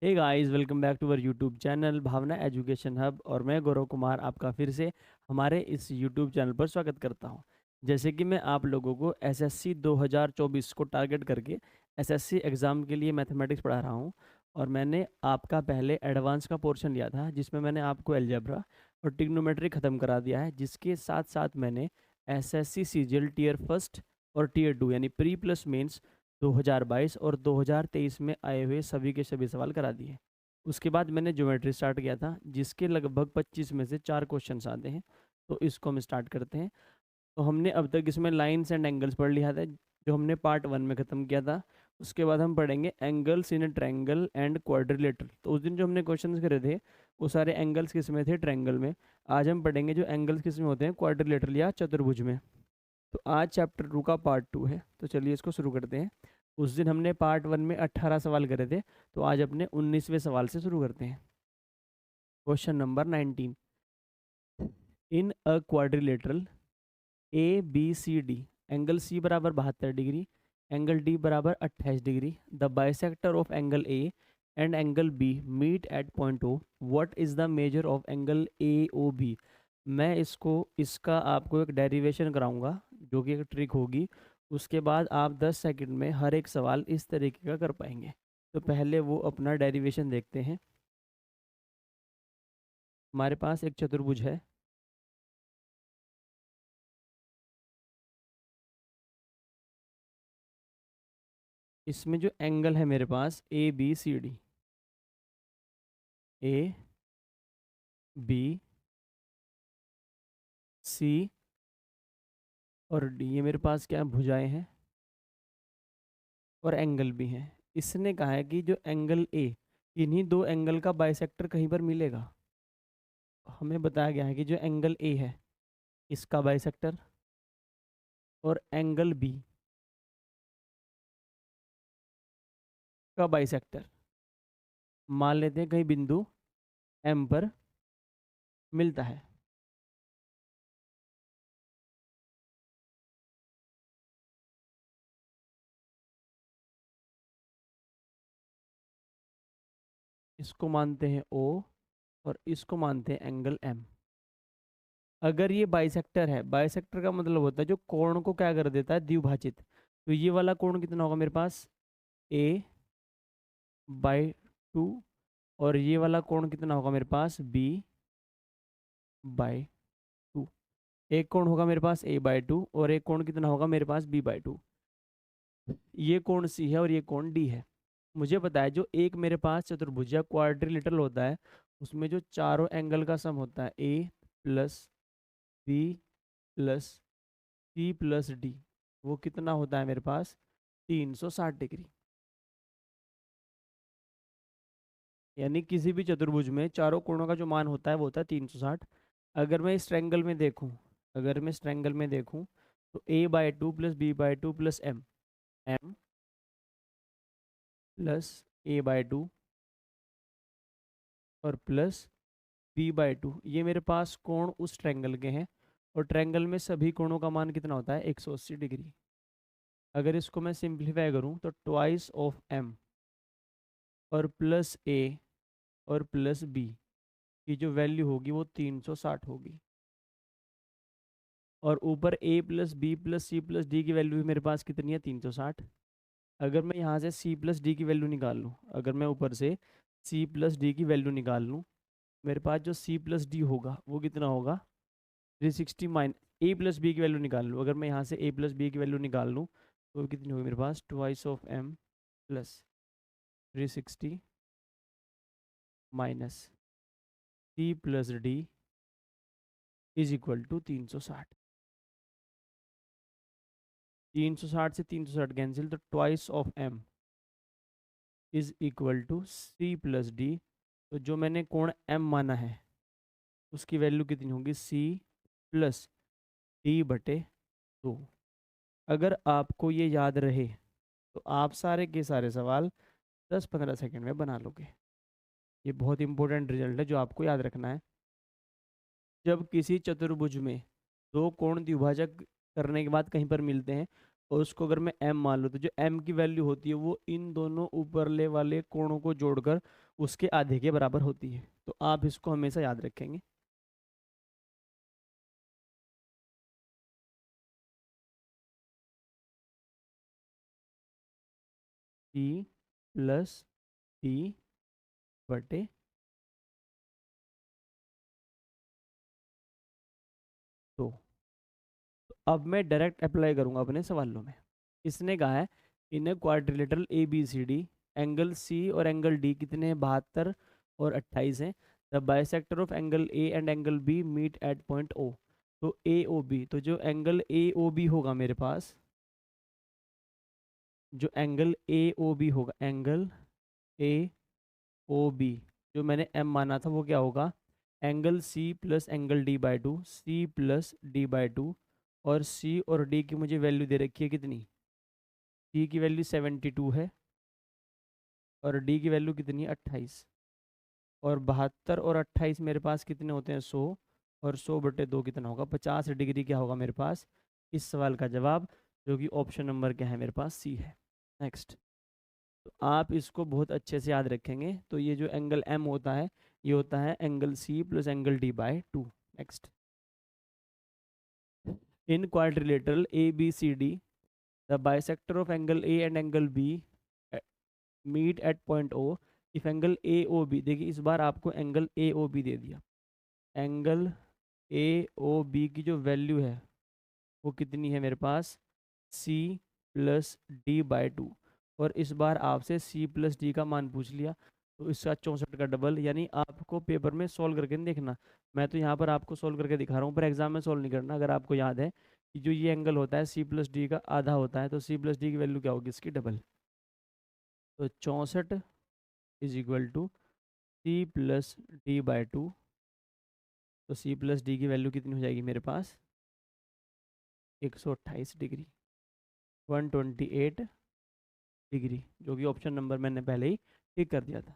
Hey guys, welcome back to our YouTube channel Bhavna education hub. और मैं गौरव कुमार आपका फिर से हमारे इस यूट्यूब चैनल पर स्वागत करता हूं। जैसे कि मैं आप लोगों को एसएससी 2024 को टारगेट करके एसएससी एग्ज़ाम के लिए मैथमेटिक्स पढ़ा रहा हूं। और मैंने आपका पहले एडवांस का पोर्शन लिया था जिसमें मैंने आपको अलजेब्रा और ट्रिग्नोमेट्री ख़त्म करा दिया है, जिसके साथ साथ मैंने एसएससी सीजीएल टीयर फर्स्ट और टीयर टू यानी प्री प्लस मेंस 2022 और 2023 में आए हुए सभी के सभी सवाल करा दिए। उसके बाद मैंने ज्योमेट्री स्टार्ट किया था, जिसके लगभग 25 में से 4 क्वेश्चंस आते हैं। तो इसको हम स्टार्ट करते हैं। तो हमने अब तक इसमें लाइन्स एंड एंगल्स पढ़ लिया था, जो हमने पार्ट 1 में ख़त्म किया था। उसके बाद हम पढ़ेंगे angles in a triangle and quadrilateral. तो उस दिन जो हमने क्वेश्चंस करे थे वो सारे एंगल्स किस में थे? ट्रायंगल में। आज हम पढ़ेंगे जो एंगल्स किस में होते हैं? क्वाड्रिलेटरल या चतुर्भुज में। तो आज चैप्टर 2 का पार्ट 2 है, तो चलिए इसको शुरू करते हैं। उस दिन हमने पार्ट 1 में 18 सवाल करे थे, तो आज अपने 19वें सवाल से शुरू करते हैं। Question number 19। In a quadrilateral A B C D, angle C बराबर 72 डिग्री, एंगल डी बराबर 28 degree, the bisector of angle A and angle B meet at point O, what is the measure of angle A O B. मैं इसका आपको एक derivation कराऊंगा, जो कि एक ट्रिक होगी। उसके बाद आप 10 सेकंड में हर एक सवाल इस तरीके का कर पाएंगे। तो पहले वो अपना डेरिवेशन देखते हैं। हमारे पास एक चतुर्भुज है। इसमें जो एंगल है मेरे पास A B C D, A B C और डी, ये मेरे पास क्या भुजाएं हैं और एंगल भी हैं। इसने कहा है कि जो एंगल ए, इन्हीं दो एंगल का बाइसेक्टर कहीं पर मिलेगा। हमें बताया गया है कि जो एंगल ए है इसका बाइसेक्टर और एंगल बी का बाइसेक्टर मान लेते हैं कहीं बिंदु एम पर मिलता है। इसको मानते हैं ओ और इसको मानते हैं एंगल एम। अगर ये बाइसेक्टर है, बाइसेक्टर का मतलब होता है जो कोण को क्या कर देता है? द्विभाजित। तो ये वाला कोण कितना होगा मेरे पास? ए बाई 2। और ये वाला कोण कितना होगा मेरे पास? B by 2। एक कोण होगा मेरे पास ए बाई 2 और एक कोण कितना होगा मेरे पास? B by 2। ये कोण सी है और ये कोण डी है। मुझे पता है जो एक मेरे पास चतुर्भुज या क्वाड्रिलेटरल होता है उसमें जो चारों एंगल का सम होता है A plus B plus C plus D, वो कितना होता है मेरे पास? 360 डिग्री। यानी किसी भी चतुर्भुज में चारों कोणों का जो मान होता है वो होता है 360। अगर मैं इस ट्रायंगल में देखूं, अगर मैं इस ट्रायंगल में देखूं तो A by 2 plus B by 2 plus M, M plus A by 2 और प्लस बी बाई 2, ये मेरे पास कोण उस ट्रायंगल के हैं। और ट्रायंगल में सभी कोणों का मान कितना होता है? 180 डिग्री। अगर इसको मैं सिंप्लीफाई करूं तो ट्वाइस ऑफ एम और प्लस ए और प्लस बी की जो वैल्यू होगी वो 360 होगी। और ऊपर A plus B plus C plus D की वैल्यू भी मेरे पास कितनी है? 360। अगर मैं यहाँ से सी प्लस डी की वैल्यू निकाल लूँ, अगर मैं ऊपर से सी प्लस डी की वैल्यू निकाल लूँ, मेरे पास जो सी प्लस डी होगा वो कितना होगा? 360 माइन ए प्लस बी की वैल्यू निकाल लूँ, अगर मैं यहाँ से ए प्लस बी की वैल्यू निकाल लूँ तो कितनी होगी मेरे पास? Twice of M plus 360 minus C plus D is equal to 360। 360 से 360 कैंसिल, तो twice of M is equal to C plus D. तो जो मैंने कोण एम माना है उसकी वैल्यू कितनी होगी? सी प्लस डी बटे 2। अगर आपको ये याद रहे तो आप सारे के सारे सवाल 10-15 सेकंड में बना लोगे। ये बहुत इंपॉर्टेंट रिजल्ट है जो आपको याद रखना है। जब किसी चतुर्भुज में दो कोण द्विभाजक करने के बाद कहीं पर मिलते हैं और उसको अगर मैं m मान लूँ, तो जो m की वैल्यू होती है वो इन दोनों ऊपरले वाले कोणों को जोड़कर उसके आधे के बराबर होती है। तो आप इसको हमेशा याद रखेंगे। P प्लस T बटे, तो अब मैं डायरेक्ट अप्लाई करूंगा अपने सवालों में। इसने कहा है in a quadrilateral A B C D, angle C और एंगल डी कितने हैं, 72 और 28 हैं। The bisector of angle A and angle B meet at point O. तो ए ओ बी, तो जो एंगल ए ओ बी होगा मेरे पास, जो एंगल ए ओ बी होगा, एंगल ए ओ बी, जो मैंने एम माना था वो क्या होगा, angle C plus angle D by two, C plus D by two. और सी और डी की मुझे वैल्यू दे रखी है कितनी, सी की वैल्यू 72 है और डी की वैल्यू कितनी है 28। और 72 और 28 मेरे पास कितने होते हैं, 100। और 100/2 कितना होगा, 50 डिग्री क्या होगा मेरे पास। इस सवाल का जवाब, जो कि ऑप्शन नंबर क्या है मेरे पास, सी है। नेक्स्ट। तो आप इसको बहुत अच्छे से याद रखेंगे। तो ये जो एंगल एम होता है, ये होता है angle C plus angle D by 2। Next. In quadrilateral A B C D, the bisector of angle A and angle B meet at point O. If angle A O B, देखिए इस बार आपको angle A O B दे दिया। Angle A O B की जो value है वो कितनी है मेरे पास, C plus D by two. और इस बार आपसे सी प्लस डी का मान पूछ लिया, तो इसका 64 का डबल, यानी आपको पेपर में सॉल्व करके नहीं देखना। मैं तो यहाँ पर आपको सॉल्व करके दिखा रहा हूँ, पर एग्जाम में सॉल्व नहीं करना। अगर आपको याद है कि जो ये एंगल होता है सी प्लस डी का आधा होता है, तो सी प्लस डी की वैल्यू क्या होगी, इसकी डबल। तो 64 is equal to C plus D by two. तो सी प्लस डी की वैल्यू कितनी हो जाएगी मेरे पास, 128 डिग्री, 128 डिग्री, जो कि ऑप्शन नंबर मैंने पहले ही टिक कर दिया था।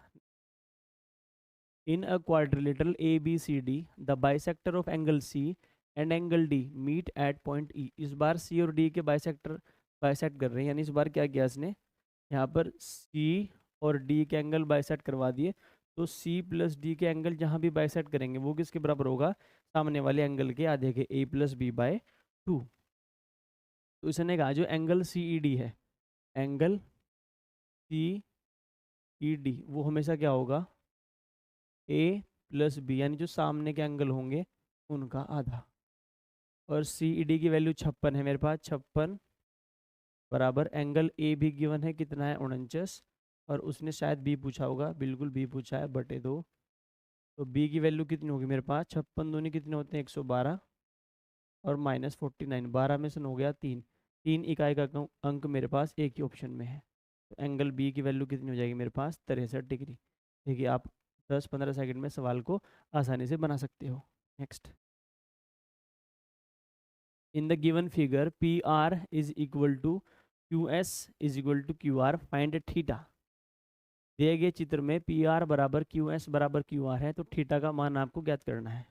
In a quadrilateral A B C D, the bisector of angle C and angle D meet at point E. इस बार सी और डी के बाइसेक्टर बाइसेक्ट कर रहे हैं, यानी इस बार क्या किया इसने, यहाँ पर सी और डी के एंगल बाइसेक्ट करवा दिए। तो सी प्लस डी के एंगल जहाँ भी बाइसेक्ट करेंगे वो किसके बराबर होगा, सामने वाले एंगल के आधे के, ए प्लस बी बाय 2। तो इसने कहा जो एंगल सी ई डी है, एंगल सी ई डी वो हमेशा क्या होगा, ए प्लस बी, यानी जो सामने के एंगल होंगे उनका आधा। और सी ई डी की वैल्यू 56 है मेरे पास, 56 बराबर एंगल ए भी गिवन है कितना है, 49। और उसने शायद बी पूछा होगा, बिल्कुल बी पूछा है, /2। तो बी की वैल्यू कितनी होगी मेरे पास, 56 दूनी कितने होते हैं, 112 और -49, 12 में से हो गया 3। 3 इकाई का अंक मेरे पास एक ही ऑप्शन में है। तो एंगल बी की वैल्यू कितनी हो जाएगी मेरे पास, 63 डिग्री। देखिए आप 10-15 सेकंड में सवाल को आसानी से बना सकते हो। Next. In the given figure P R is equal to Q S is equal to Q R, find theta. दिए गए चित्र में पी आर बराबर क्यू एस बराबर क्यू आर है, तो थीटा का मान आपको ज्ञात करना है।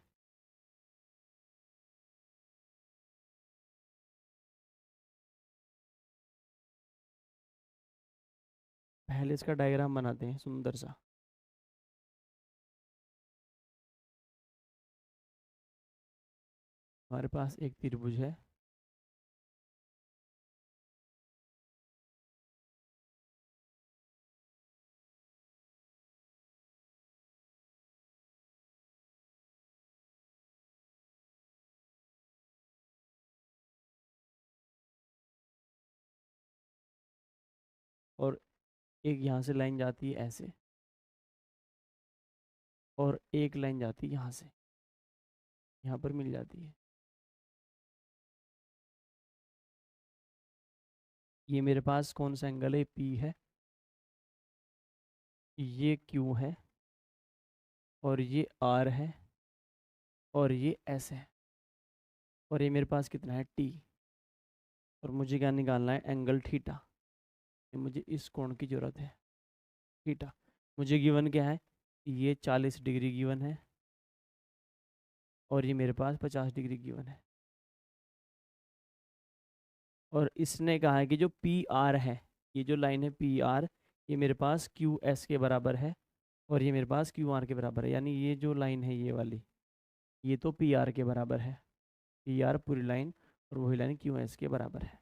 पहले इसका डायग्राम बनाते हैं सुंदर सा। हमारे पास एक त्रिभुज है, और एक यहाँ से लाइन जाती है ऐसे, और एक लाइन जाती है यहाँ से, यहाँ पर मिल जाती है। ये मेरे पास कौन सा एंगल है, पी है, ये क्यू है, और ये आर है, और ये एस है, और ये मेरे पास कितना है, टी। और मुझे क्या निकालना है, एंगल थीटा। मुझे इस कोण की ज़रूरत है, थीटा। मुझे गिवन क्या है, ये 40 डिग्री गिवन है, और ये मेरे पास 50 डिग्री गिवन है। और इसने कहा है कि जो पी आर है, ये जो लाइन है पी आर, ये मेरे पास क्यू एस के बराबर है और ये मेरे पास क्यू आर के बराबर है। यानी ये जो लाइन है ये वाली, ये तो पी आर के बराबर है, पी आर पूरी लाइन, और वही लाइन क्यू एस के बराबर है।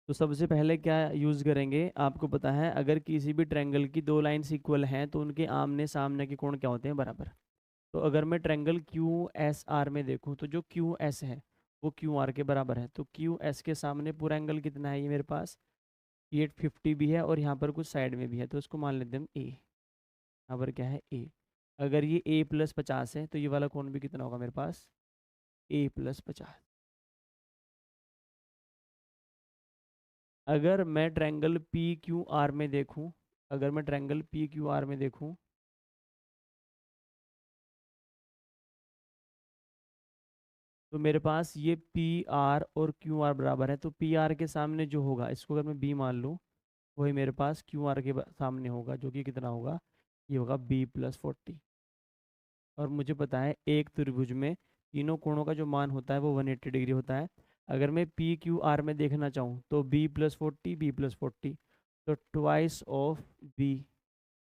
तो सबसे पहले क्या यूज़ करेंगे, आपको पता है अगर किसी भी ट्रायंगल की दो लाइन्स इक्वल हैं तो उनके आमने सामने के कोण क्या होते हैं, बराबर। तो अगर मैं ट्रायंगल क्यू एस आर में देखूं तो जो क्यू एस है वो क्यू आर के बराबर है। तो क्यू एस के सामने पूरा एंगल कितना है, ये मेरे पास 850 भी है और यहाँ पर कुछ साइड में भी है, तो इसको मान लेते हैं हम ए। यहाँ पर क्या है ए। अगर ये ए प्लस 50 है तो ये वाला कोण भी कितना होगा मेरे पास, ए प्लस 50। अगर मैं ट्रायंगल पी क्यू आर में देखूं, अगर मैं ट्रायंगल पी क्यू आर में देखूं तो मेरे पास ये पी आर और क्यू आर बराबर है। तो पी आर के सामने जो होगा, इसको अगर मैं बी मान लूँ, वही मेरे पास क्यू आर के सामने होगा, जो कि कितना होगा, ये होगा बी प्लस 40। और मुझे पता है एक त्रिभुज में तीनों कोणों का जो मान होता है वो 180 डिग्री होता है। अगर मैं पी क्यू आर में देखना चाहूँ तो बी प्लस 40, बी प्लस 40, तो ट्वाइस ऑफ बी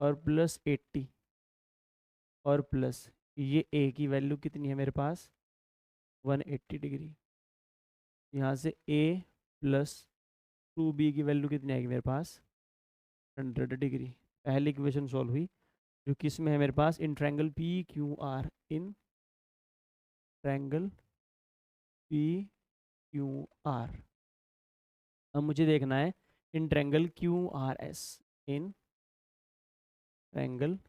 और प्लस 80 और प्लस ये ए की वैल्यू कितनी है मेरे पास, 180 डिग्री। यहाँ से ए प्लस 2b की वैल्यू कितनी आएगी मेरे पास, 100 डिग्री। पहली इक्वेशन सॉल्व हुई, जो किस में है मेरे पास, in triangle P Q R, in triangle P Q R. अब मुझे देखना है in triangle Q R S, in triangle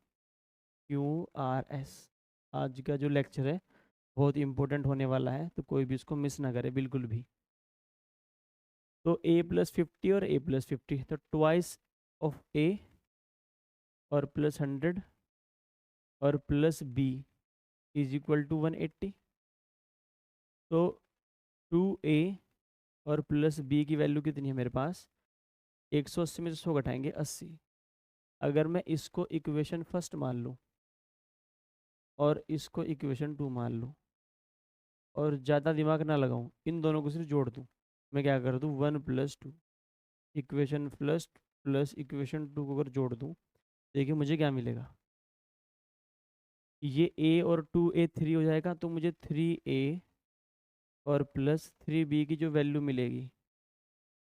Q R S. आज का जो लेक्चर है बहुत इंपॉर्टेंट होने वाला है, तो कोई भी इसको मिस ना करे बिल्कुल भी। तो ए प्लस 50 और ए प्लस 50, तो ट्वाइस ऑफ ए और प्लस 100 और plus B is equal to 180। तो 2a और प्लस बी की वैल्यू कितनी है मेरे पास, 180 में से 100 घटाएंगे 80। अगर मैं इसको इक्वेशन फर्स्ट मान लूँ और इसको इक्वेशन 2 मान लूँ और ज़्यादा दिमाग ना लगाऊं, इन दोनों को सिर्फ जोड़ दूँ, मैं क्या कर दूँ, 1 + 2 इक्वेशन फर्स्ट प्लस इक्वेशन 2 को अगर जोड़ दूँ, देखिए मुझे क्या मिलेगा, ये a और 2a 3 हो जाएगा, तो मुझे 3a और प्लस 3b की जो वैल्यू मिलेगी,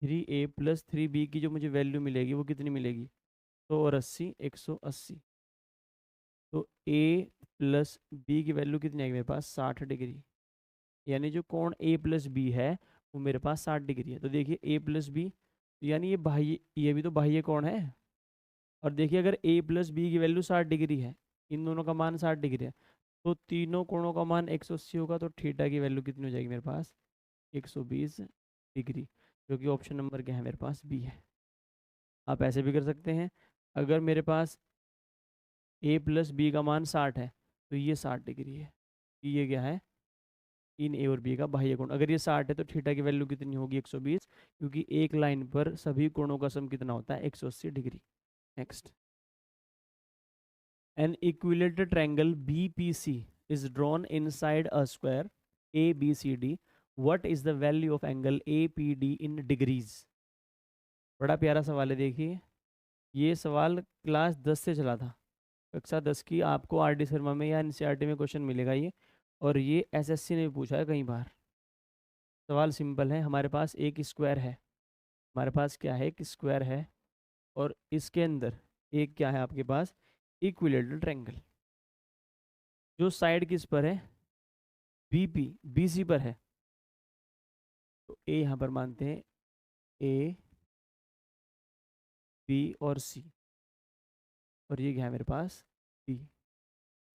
3a प्लस 3b की जो मुझे वैल्यू मिलेगी वो कितनी मिलेगी, 180, 180। तो a प्लस b की वैल्यू कितनी आएगी मेरे पास, 60 डिग्री। यानी जो कोण a प्लस बी है वो मेरे पास 60 डिग्री है। तो देखिए a प्लस बी, यानी ये बाह्य, ये भी तो बाह्य कोण है। और देखिए अगर a प्लस बी की वैल्यू 60 डिग्री है, इन दोनों का मान 60 डिग्री है, तो तीनों कोणों का मान 180 होगा, तो थीटा की वैल्यू कितनी हो जाएगी मेरे पास, 120 डिग्री, जो कि ऑप्शन नंबर क्या है मेरे पास, बी है। आप ऐसे भी कर सकते हैं, अगर मेरे पास a प्लस बी का मान 60 है तो ये 60 डिग्री है, ये क्या है, इन ए और बी का बाह्य कोण। अगर ये 60 है तो थीटा की वैल्यू कितनी होगी, 120, क्योंकि एक लाइन पर सभी कोणों का सम कितना होता है, 180 degree. Next, an equilateral triangle BPC is drawn inside a square ABCD. What is the value of angle APD in degrees? बड़ा प्यारा सवाल है, देखिए ये सवाल क्लास 10 से चला था, कक्षा 10 की आपको RD शर्मा में या NCERT में क्वेश्चन मिलेगा ये, और ये SSC ने भी पूछा है कई बार। सवाल सिंपल है, हमारे पास एक स्क्वायर है, हमारे पास क्या है, एक स्क्वायर है, और इसके अंदर एक क्या है आपके पास, इक्विलेटरल ट्रायंगल। जो साइड किस पर है, BC पर है। तो ए यहाँ पर मानते हैं, A B और C, और ये क्या है मेरे पास, B।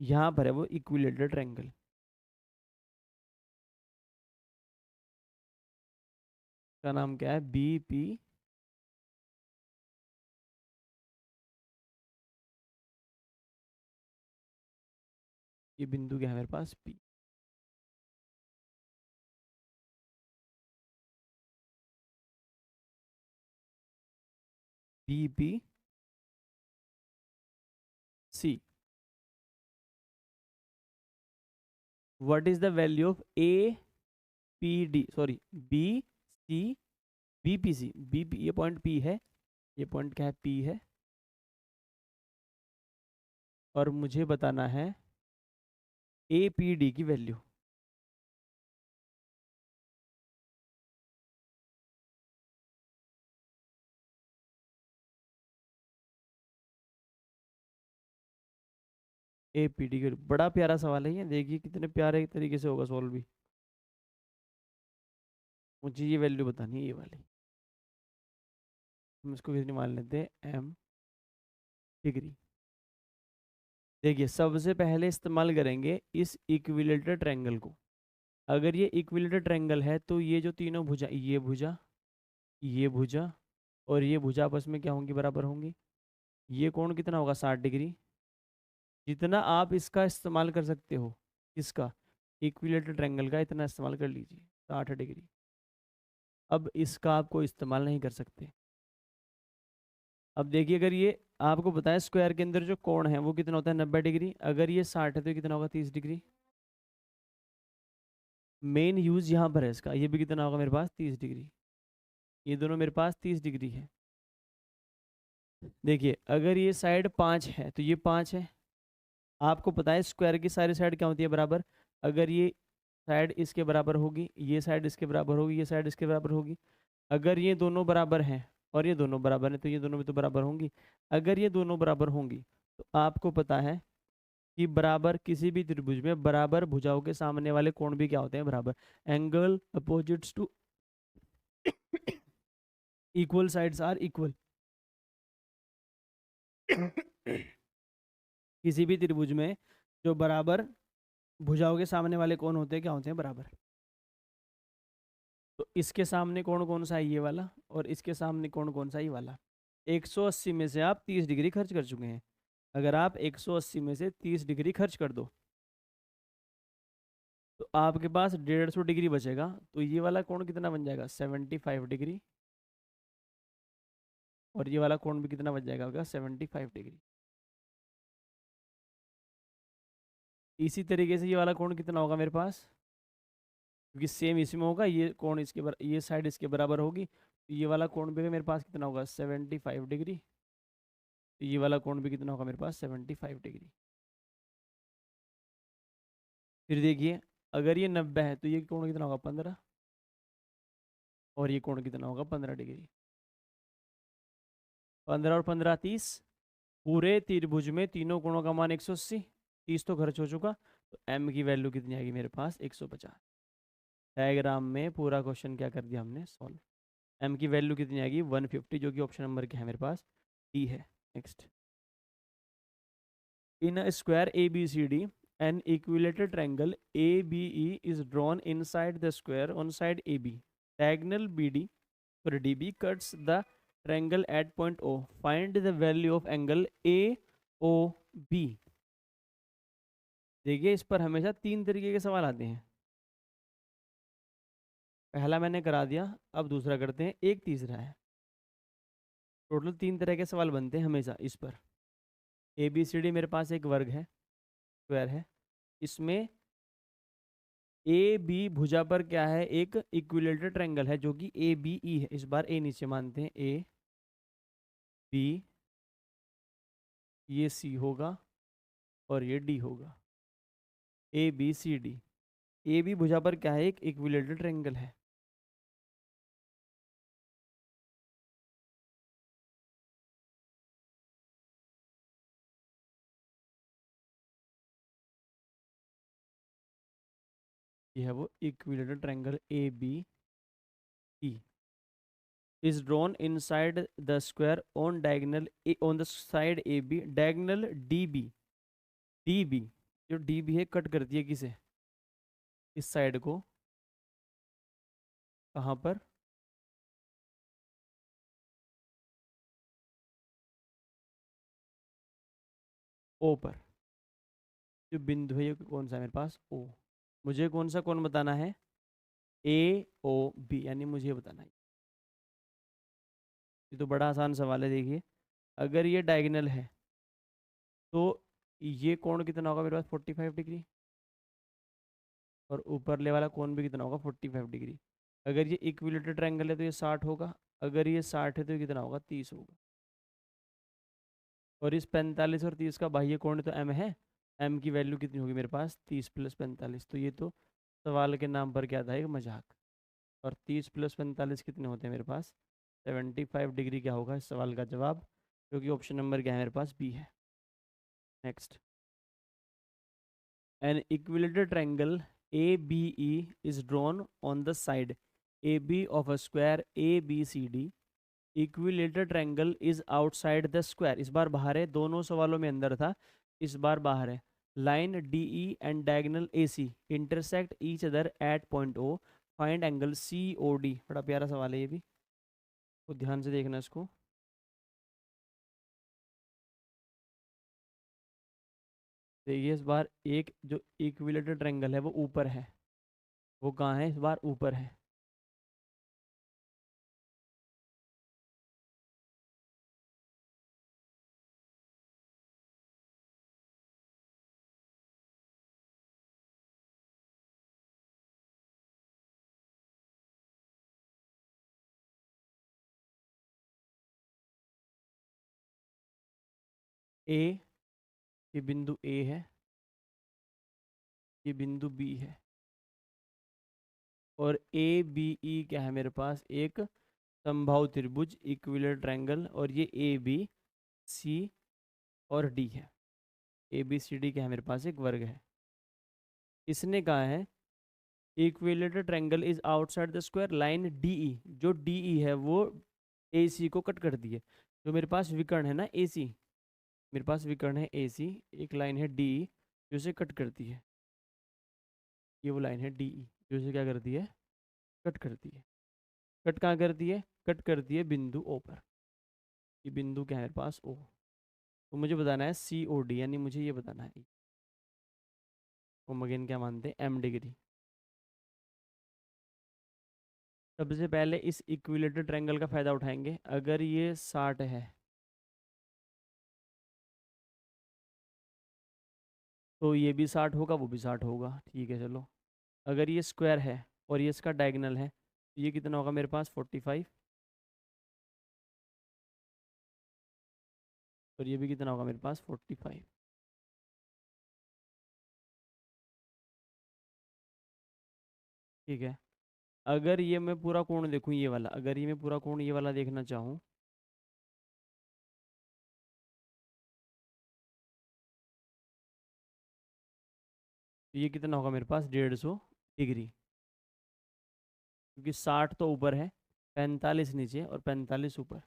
यहाँ पर है वो इक्विलेटरल ट्रायंगल, का नाम क्या है, BP। ये बिंदु क्या है मेरे पास, P। BPC। What is the value of APD, sorry, C B P C, B P, ये पॉइंट पी है, ये पॉइंट क्या है, पी है, और मुझे बताना है ए पी डी की वैल्यू। ए पी डी की, बड़ा प्यारा सवाल है ये, देखिए कितने प्यारे तरीके से होगा सॉल्व भी। मुझे ये वैल्यू बतानी है, ये वाली। हम इसको कितनी मान लेते हैं, एम डिग्री। देखिए सबसे पहले इस्तेमाल करेंगे इस इक्विलेटरल ट्रायंगल को। अगर ये इक्विलेटरल ट्रायंगल है तो ये जो तीनों भुजा, ये भुजा, ये भुजा और ये भुजा आपस में क्या होंगी, बराबर होंगी। ये कोण कितना होगा, 60 डिग्री। जितना आप इसका इस्तेमाल कर सकते हो, इसका इक्विलेटरल ट्रायंगल का इतना इस्तेमाल कर लीजिए, 60 डिग्री। अब इसका आप कोई इस्तेमाल नहीं कर सकते। अब देखिए, अगर ये आपको पता है स्क्वायर के अंदर जो कोण है वो कितना होता है, 90 डिग्री। अगर ये 60 है तो ये कितना होगा, 30 डिग्री। मेन यूज यहाँ पर है इसका, ये भी कितना होगा मेरे पास, 30 डिग्री। ये दोनों मेरे पास 30 डिग्री है। देखिए अगर ये साइड 5 है तो ये 5 है। आपको पता है स्क्वायर की सारी साइड क्या होती है, बराबर। अगर ये साइड इसके बराबर होगी, ये साइड इसके बराबर होगी, ये साइड इसके बराबर होगी। अगर ये दोनों बराबर हैं और ये दोनों बराबर हैं तो ये दोनों भी तो बराबर होंगी। अगर ये दोनों बराबर होंगी तो आपको पता है कि बराबर किसी भी त्रिभुज में बराबर भुजाओं के सामने वाले कोण भी क्या होते हैं, बराबर। Angle opposites to equal sides are equal. किसी भी त्रिभुज में जो बराबर भुजाओं के सामने वाले कोण होते हैं, क्या होते हैं, बराबर। तो इसके सामने कोण कौन सा है, ये वाला, और इसके सामने कोण कौन सा है, ये वाला। 180 में से आप 30 डिग्री खर्च कर चुके हैं। अगर आप 180 में से 30 डिग्री खर्च कर दो तो आपके पास 150 डिग्री बचेगा। तो ये वाला कोण कितना बन जाएगा, 75 डिग्री। और ये वाला कोण भी कितना बच जाएगा, होगा 75 डिग्री। इसी तरीके से ये वाला कोण कितना होगा मेरे पास, क्योंकि सेम इसमें होगा, ये कोण इसके ये साइड इसके बराबर होगी, तो ये वाला कोण भी मेरे पास कितना होगा, 75 डिग्री। तो ये वाला कोण भी कितना होगा मेरे पास, 75 डिग्री। फिर देखिए अगर ये 90 है तो ये कोण कितना होगा, 15। और ये कोण कितना होगा, 15 डिग्री। 15 और 15 30। पूरे त्रिभुज में तीनों कोणों का मान 180। 30 तो खर्च हो चुका, तो एम की वैल्यू कितनी आएगी मेरे पास, 150। डायग्राम में पूरा क्वेश्चन क्या कर दिया हमने, सॉल्व। एम की वैल्यू कितनी आएगी, 150, जो कि ऑप्शन नंबर क्या है मेरे पास, डी है। Next, in a square A B C D an equilateral triangle ABE is drawn inside the square on side AB. Diagonal BD or DB cuts the triangle at point O. Find the value of angle AOB. देखिए इस पर हमेशा 3 तरीके के सवाल आते हैं। पहला मैंने करा दिया, अब दूसरा करते हैं, एक तीसरा है। टोटल 3 तरह के सवाल बनते हैं हमेशा इस पर। ABCD मेरे पास एक वर्ग है, स्क्वायर है। इसमें ए बी भुजा पर क्या है, एक इक्विलेटरल ट्रायंगल है जो कि ए बी ई है। इस बार ए नीचे मानते हैं, ए बी, ये सी होगा और ये डी होगा। A B C D. A B भुजा पर क्या है, एक इक्विलेटरल ट्रायंगल है। ये है वो equilateral triangle A B E, is drawn inside the square on diagonal on the side AB, diagonal DB। DB, जो DB है कट करती है किसे, इस साइड को, कहाँ पर, ओ पर। जो बिंदु है ये कौन सा है मेरे पास, ओ। मुझे कौन सा कौन बताना है, ए ओ बी, यानी मुझे बताना है। ये तो बड़ा आसान सवाल है। देखिए अगर ये डायगोनल है तो ये कोण कितना होगा मेरे पास, 45 डिग्री। और ऊपर ले वाला कोण भी कितना होगा, 45 डिग्री। अगर ये इक्विलेटरल ट्रायंगल है तो ये 60 होगा, अगर ये 60 है तो ये कितना होगा, 30 होगा। और इस 45 और 30 का बाह्य कोण तो m है, m की वैल्यू कितनी होगी मेरे पास, 30 + 45। तो ये तो सवाल के नाम पर क्या था, एक मजाक। और 30 + 45 कितने होते हैं मेरे पास, 75 डिग्री क्या होगा इस सवाल का जवाब, क्योंकि ऑप्शन नंबर क्या है मेरे पास, बी है। Next, an equilateral triangle ABE is drawn on the side AB of a square ABCD. Equilateral triangle is outside the square, इस बार बाहर है, दोनों सवालों में अंदर था, इस बार बाहर है। Line DE and diagonal AC intersect each other at point O, find angle COD। बड़ा प्यारा सवाल है ये भी, तो ध्यान से देखना इसको। देखिए इस बार एक जो इक्विलेटरल ट्रायंगल है वो ऊपर है, वो कहाँ है, इस बार ऊपर है। ए, ये बिंदु ए है, ये बिंदु बी है, और ABE क्या है मेरे पास, एक समबाहु त्रिभुज इक्विलेटरल ट्रायंगल, और ये ABC और D है। ABCD क्या है मेरे पास, एक वर्ग है। इसने कहा है equilateral triangle is outside the square line DE, जो DE है वो AC को कट कर दी है। जो मेरे पास विकर्ण है ना AC, मेरे पास विकर्ण है AC, एक लाइन है DE जो इसे कट करती है, ये वो लाइन है DE जो इसे क्या करती है, कट करती है। कट कहाँ करती है, कट करती है बिंदु O पर। ये बिंदु क्या है मेरे पास, O। तो मुझे बताना है COD, यानी मुझे ये बताना है हम अगेन क्या मानते हैं, m डिग्री। सबसे पहले इस इक्विलेटरल ट्रायंगल का फायदा उठाएंगे। अगर ये 60 है तो ये भी 60 होगा, वो भी 60 होगा, ठीक है चलो। अगर ये स्क्वायर है और ये इसका डायगोनल है तो ये कितना होगा मेरे पास, 45। और ये भी कितना होगा मेरे पास, 45। ठीक है। अगर ये मैं पूरा कोण देखूँ ये वाला, अगर ये मैं पूरा कोण ये वाला देखना चाहूँ, तो ये कितना होगा मेरे पास, 150 डिग्री, क्योंकि 60 तो ऊपर है, 45 नीचे और 45 ऊपर।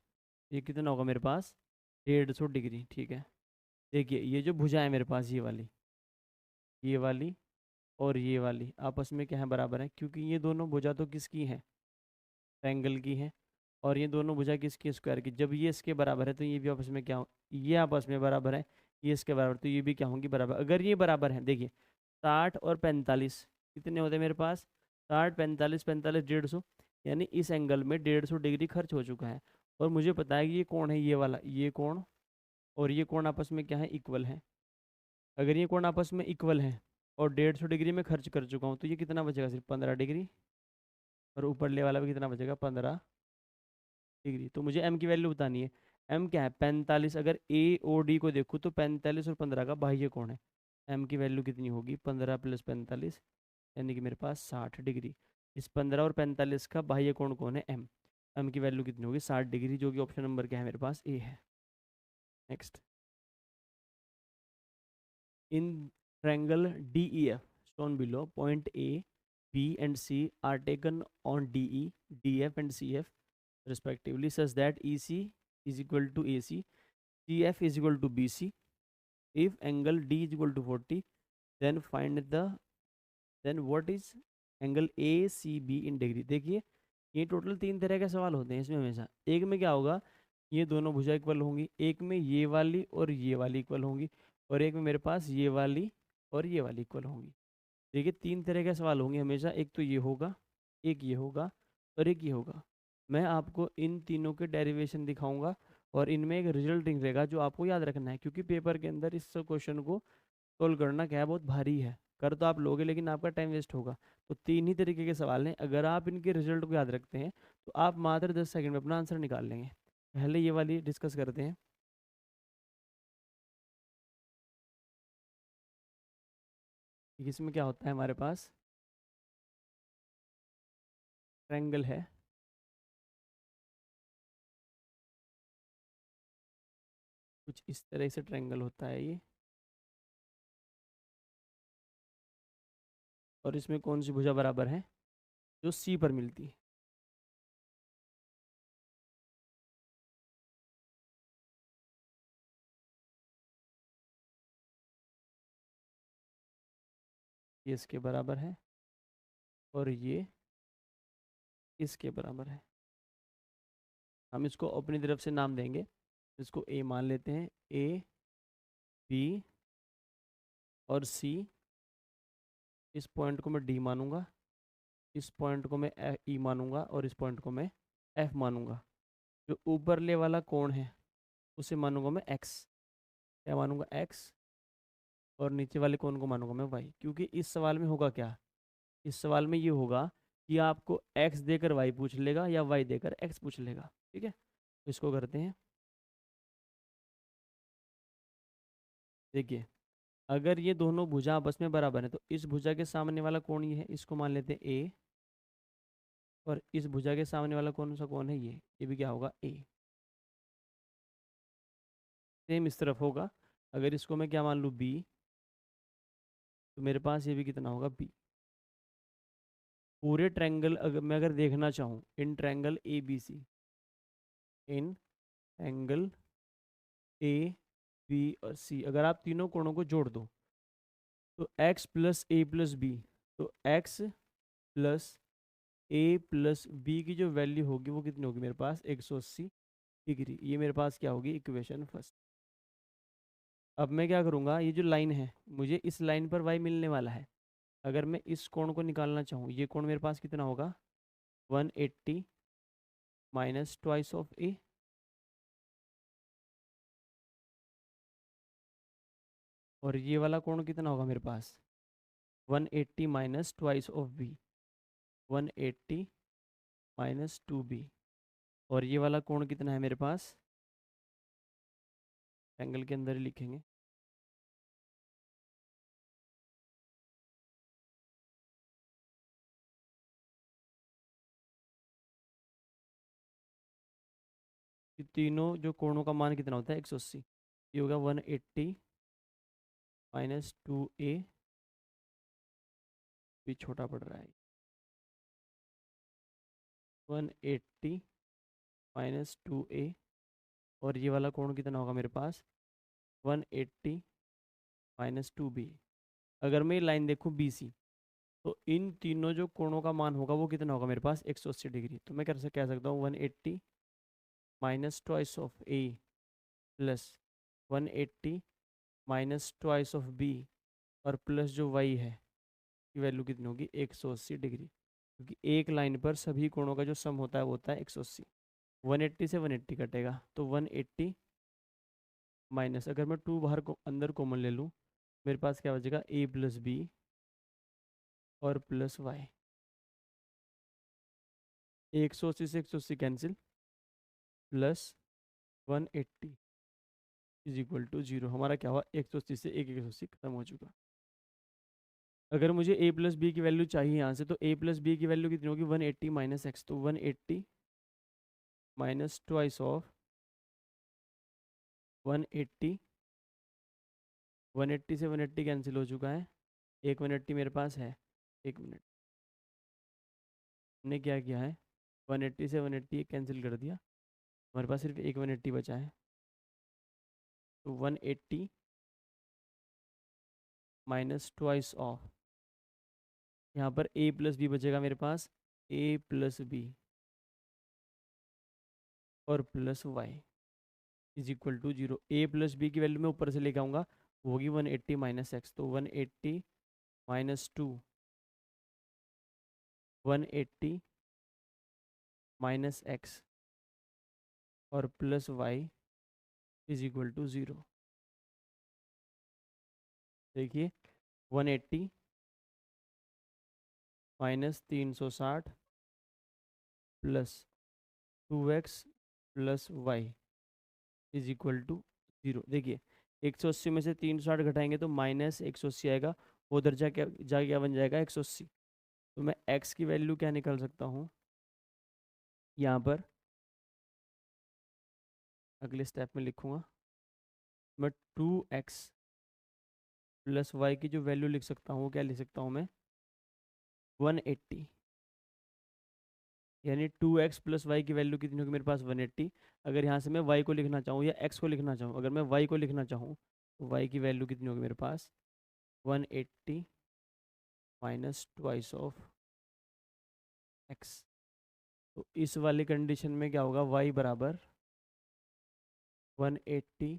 ये कितना होगा मेरे पास, 150 डिग्री। ठीक है। देखिए ये जो भुजा है मेरे पास, ये वाली और ये वाली आपस में क्या है, बराबर है, क्योंकि ये दोनों भुजा तो किसकी है, ट्रायंगल की है। और ये दोनों भुजा किसकी, स्क्वायर की। जब ये इसके बराबर है तो ये भी आपस में क्या हो, ये आपस में बराबर है, ये इसके बराबर, तो ये भी क्या होंगी, बराबर। अगर ये बराबर है, देखिए 60 और 45 कितने होते हैं मेरे पास, 60 45 45 150, यानी इस एंगल में 150 डिग्री खर्च हो चुका है। और मुझे पता है कि ये कौन है, ये वाला, ये कोण और ये कोण आपस में क्या है, इक्वल है। अगर ये कोण आपस में इक्वल है और 150 डिग्री में खर्च कर चुका हूँ, तो ये कितना बचेगा, सिर्फ 15 डिग्री। और ऊपरले वाला भी कितना बचेगा, 15 डिग्री। तो मुझे m की वैल्यू बतानी है। m क्या है, 45। अगर AOD को देखूँ तो 45 और 15 का बाह्य कोण है। m की वैल्यू कितनी होगी, 15 + 45, यानी कि मेरे पास 60 डिग्री। इस 15 और 45 का बाह्य कोण कौन है, m। m की वैल्यू कितनी होगी, 60 डिग्री, जो कि ऑप्शन नंबर क्या है मेरे पास, A है। Next, in triangle DEF shown below, point A, B and C are taken on DE, DF and CF respectively, such that EC is equal to AC, CF is equal to BC. If angle D is equal to 40, then find the, then what is angle ACB in degree. देखिए ये total 3 तरह के सवाल होते हैं इसमें हमेशा। एक में क्या होगा, ये दोनों भुजा इक्वल होंगी, एक में ये वाली और ये वाली इक्वल होंगी, और एक में मेरे पास ये वाली और ये वाली इक्वल होंगी। देखिए 3 तरह के सवाल होंगे हमेशा, एक तो ये होगा, एक ये होगा और एक ये होगा। मैं आपको इन तीनों के डेरिवेशन दिखाऊंगा और इनमें एक रिजल्ट रहेगा जो आपको याद रखना है, क्योंकि पेपर के अंदर इस क्वेश्चन को सोल्व करना क्या है, बहुत भारी है। कर तो आप लोगे लेकिन आपका टाइम वेस्ट होगा। तो 3 ही तरीके के सवाल हैं, अगर आप इनके रिजल्ट को याद रखते हैं तो आप मात्र 10 सेकंड में अपना आंसर निकाल लेंगे। पहले ये वाली डिस्कस करते हैं कि इसमें क्या होता है। हमारे पास ट्रायंगल है, कुछ इस तरह से ट्रायंगल होता है ये, और इसमें कौन सी भुजा बराबर है, जो सी पर मिलती है। ये इसके बराबर है और ये इसके बराबर है। हम इसको अपनी तरफ से नाम देंगे, इसको ए मान लेते हैं, ए बी और सी। इस पॉइंट को मैं डी मानूंगा, इस पॉइंट को मैं ई मानूंगा और इस पॉइंट को मैं एफ मानूंगा। जो ऊपरले वाला कोण है उसे मानूंगा मैं एक्स, क्या मानूंगा एक्स, और नीचे वाले कोण को मानूंगा मैं वाई। क्योंकि इस सवाल में होगा क्या, इस सवाल में ये होगा कि आपको एक्स देकर वाई पूछ लेगा या वाई देकर एक्स पूछ लेगा। ठीक है, तो इसको करते हैं। देखिए, अगर ये दोनों भुजा आपस में बराबर है तो इस भुजा के सामने वाला कोण ये है, इसको मान लेते हैं ए, और इस भुजा के सामने वाला कौन सा कोण है, ये भी क्या होगा, ए। सेम इस तरफ होगा, अगर इसको मैं क्या मान लूँ, बी, तो मेरे पास ये भी कितना होगा, बी। पूरे ट्रायंगल अगर देखना चाहूँ, in triangle A B C, in angle A B और सी, अगर आप तीनों कोणों को जोड़ दो तो x plus A plus B, तो x plus A plus B की जो वैल्यू होगी वो कितनी होगी मेरे पास, 180 डिग्री। ये मेरे पास क्या होगी, इक्वेशन फर्स्ट। अब मैं क्या करूँगा, ये जो लाइन है, मुझे इस लाइन पर y मिलने वाला है। अगर मैं इस कोण को निकालना चाहूँ, ये कोण मेरे पास कितना होगा, 180 माइनस ट्वाइस ऑफ ए, और ये वाला कोण कितना होगा मेरे पास, 180 minus twice of B, 180 minus 2b। और ये वाला कोण कितना है मेरे पास, एंगल के अंदर ही लिखेंगे, कि तीनों जो कोणों का मान कितना होता है, 180। ये होगा 180 माइनस 2a, भी छोटा पड़ रहा है, 180 माइनस 2a, और ये वाला कोण कितना होगा मेरे पास, 180 माइनस 2b। अगर मैं ये लाइन देखूँ बी सी, तो इन तीनों जो कोणों का मान होगा वो कितना होगा मेरे पास, 180 डिग्री। तो मैं कैसे कह सकता हूँ, 180 minus twice of A plus 180 minus twice of B, और प्लस जो वाई है की वैल्यू कितनी होगी, 180 डिग्री। क्योंकि एक लाइन पर सभी कोणों का जो सम होता है वो होता है 180। 180 से 180 कटेगा तो 180 माइनस, अगर मैं 2 बाहर को अंदर कॉमन ले लूँ, मेरे पास क्या बचेगा, ए प्लस बी और प्लस वाई। 180 से 180 cancel, plus 180 is equal to 0। हमारा क्या हुआ, 180 से 180 खत्म हो चुका। अगर मुझे a प्लस बी की वैल्यू चाहिए यहाँ से, तो a प्लस बी की वैल्यू कितनी होगी, 180 माइनस एक्स, तो 180 माइनस ट्वाइस ऑफ 180, 180 से 180 कैंसिल हो चुका है, एक 180 मेरे पास है, एक मिनट, हमने क्या किया है, 180 से 180 कैंसिल कर दिया, हमारे पास सिर्फ एक 180 बचा है। तो 180 माइनस ट्वाइस ऑफ, यहाँ पर a प्लस बी बचेगा मेरे पास, a प्लस बी और plus Y is equal to 0। a plus B की वैल्यू मैं ऊपर से लेके आऊँगा, वो होगी 180 माइनस एक्स, तो 180 माइनस 2, 180 माइनस एक्स और plus Y is equal to 0। देखिए 180 -360 plus 2x plus Y is equal to 0। देखिए 180 में से 360 घटाएंगे तो -180 आएगा, उधर जाके क्या बन जाएगा 180। तो मैं x की वैल्यू क्या निकाल सकता हूँ यहाँ पर, अगले स्टेप में लिखूँगा मैं 2x प्लस वाई की जो वैल्यू लिख सकता हूँ वो क्या लिख सकता हूँ मैं 180, यानी 2x प्लस वाई की वैल्यू कितनी होगी मेरे पास 180। अगर यहाँ से मैं y को लिखना चाहूँ या x को लिखना चाहूँ, अगर मैं y को लिखना चाहूँ तो y की वैल्यू कितनी होगी मेरे पास 180 माइनस ट्वाइस ऑफ x। तो इस वाली कंडीशन में क्या होगा y बराबर 180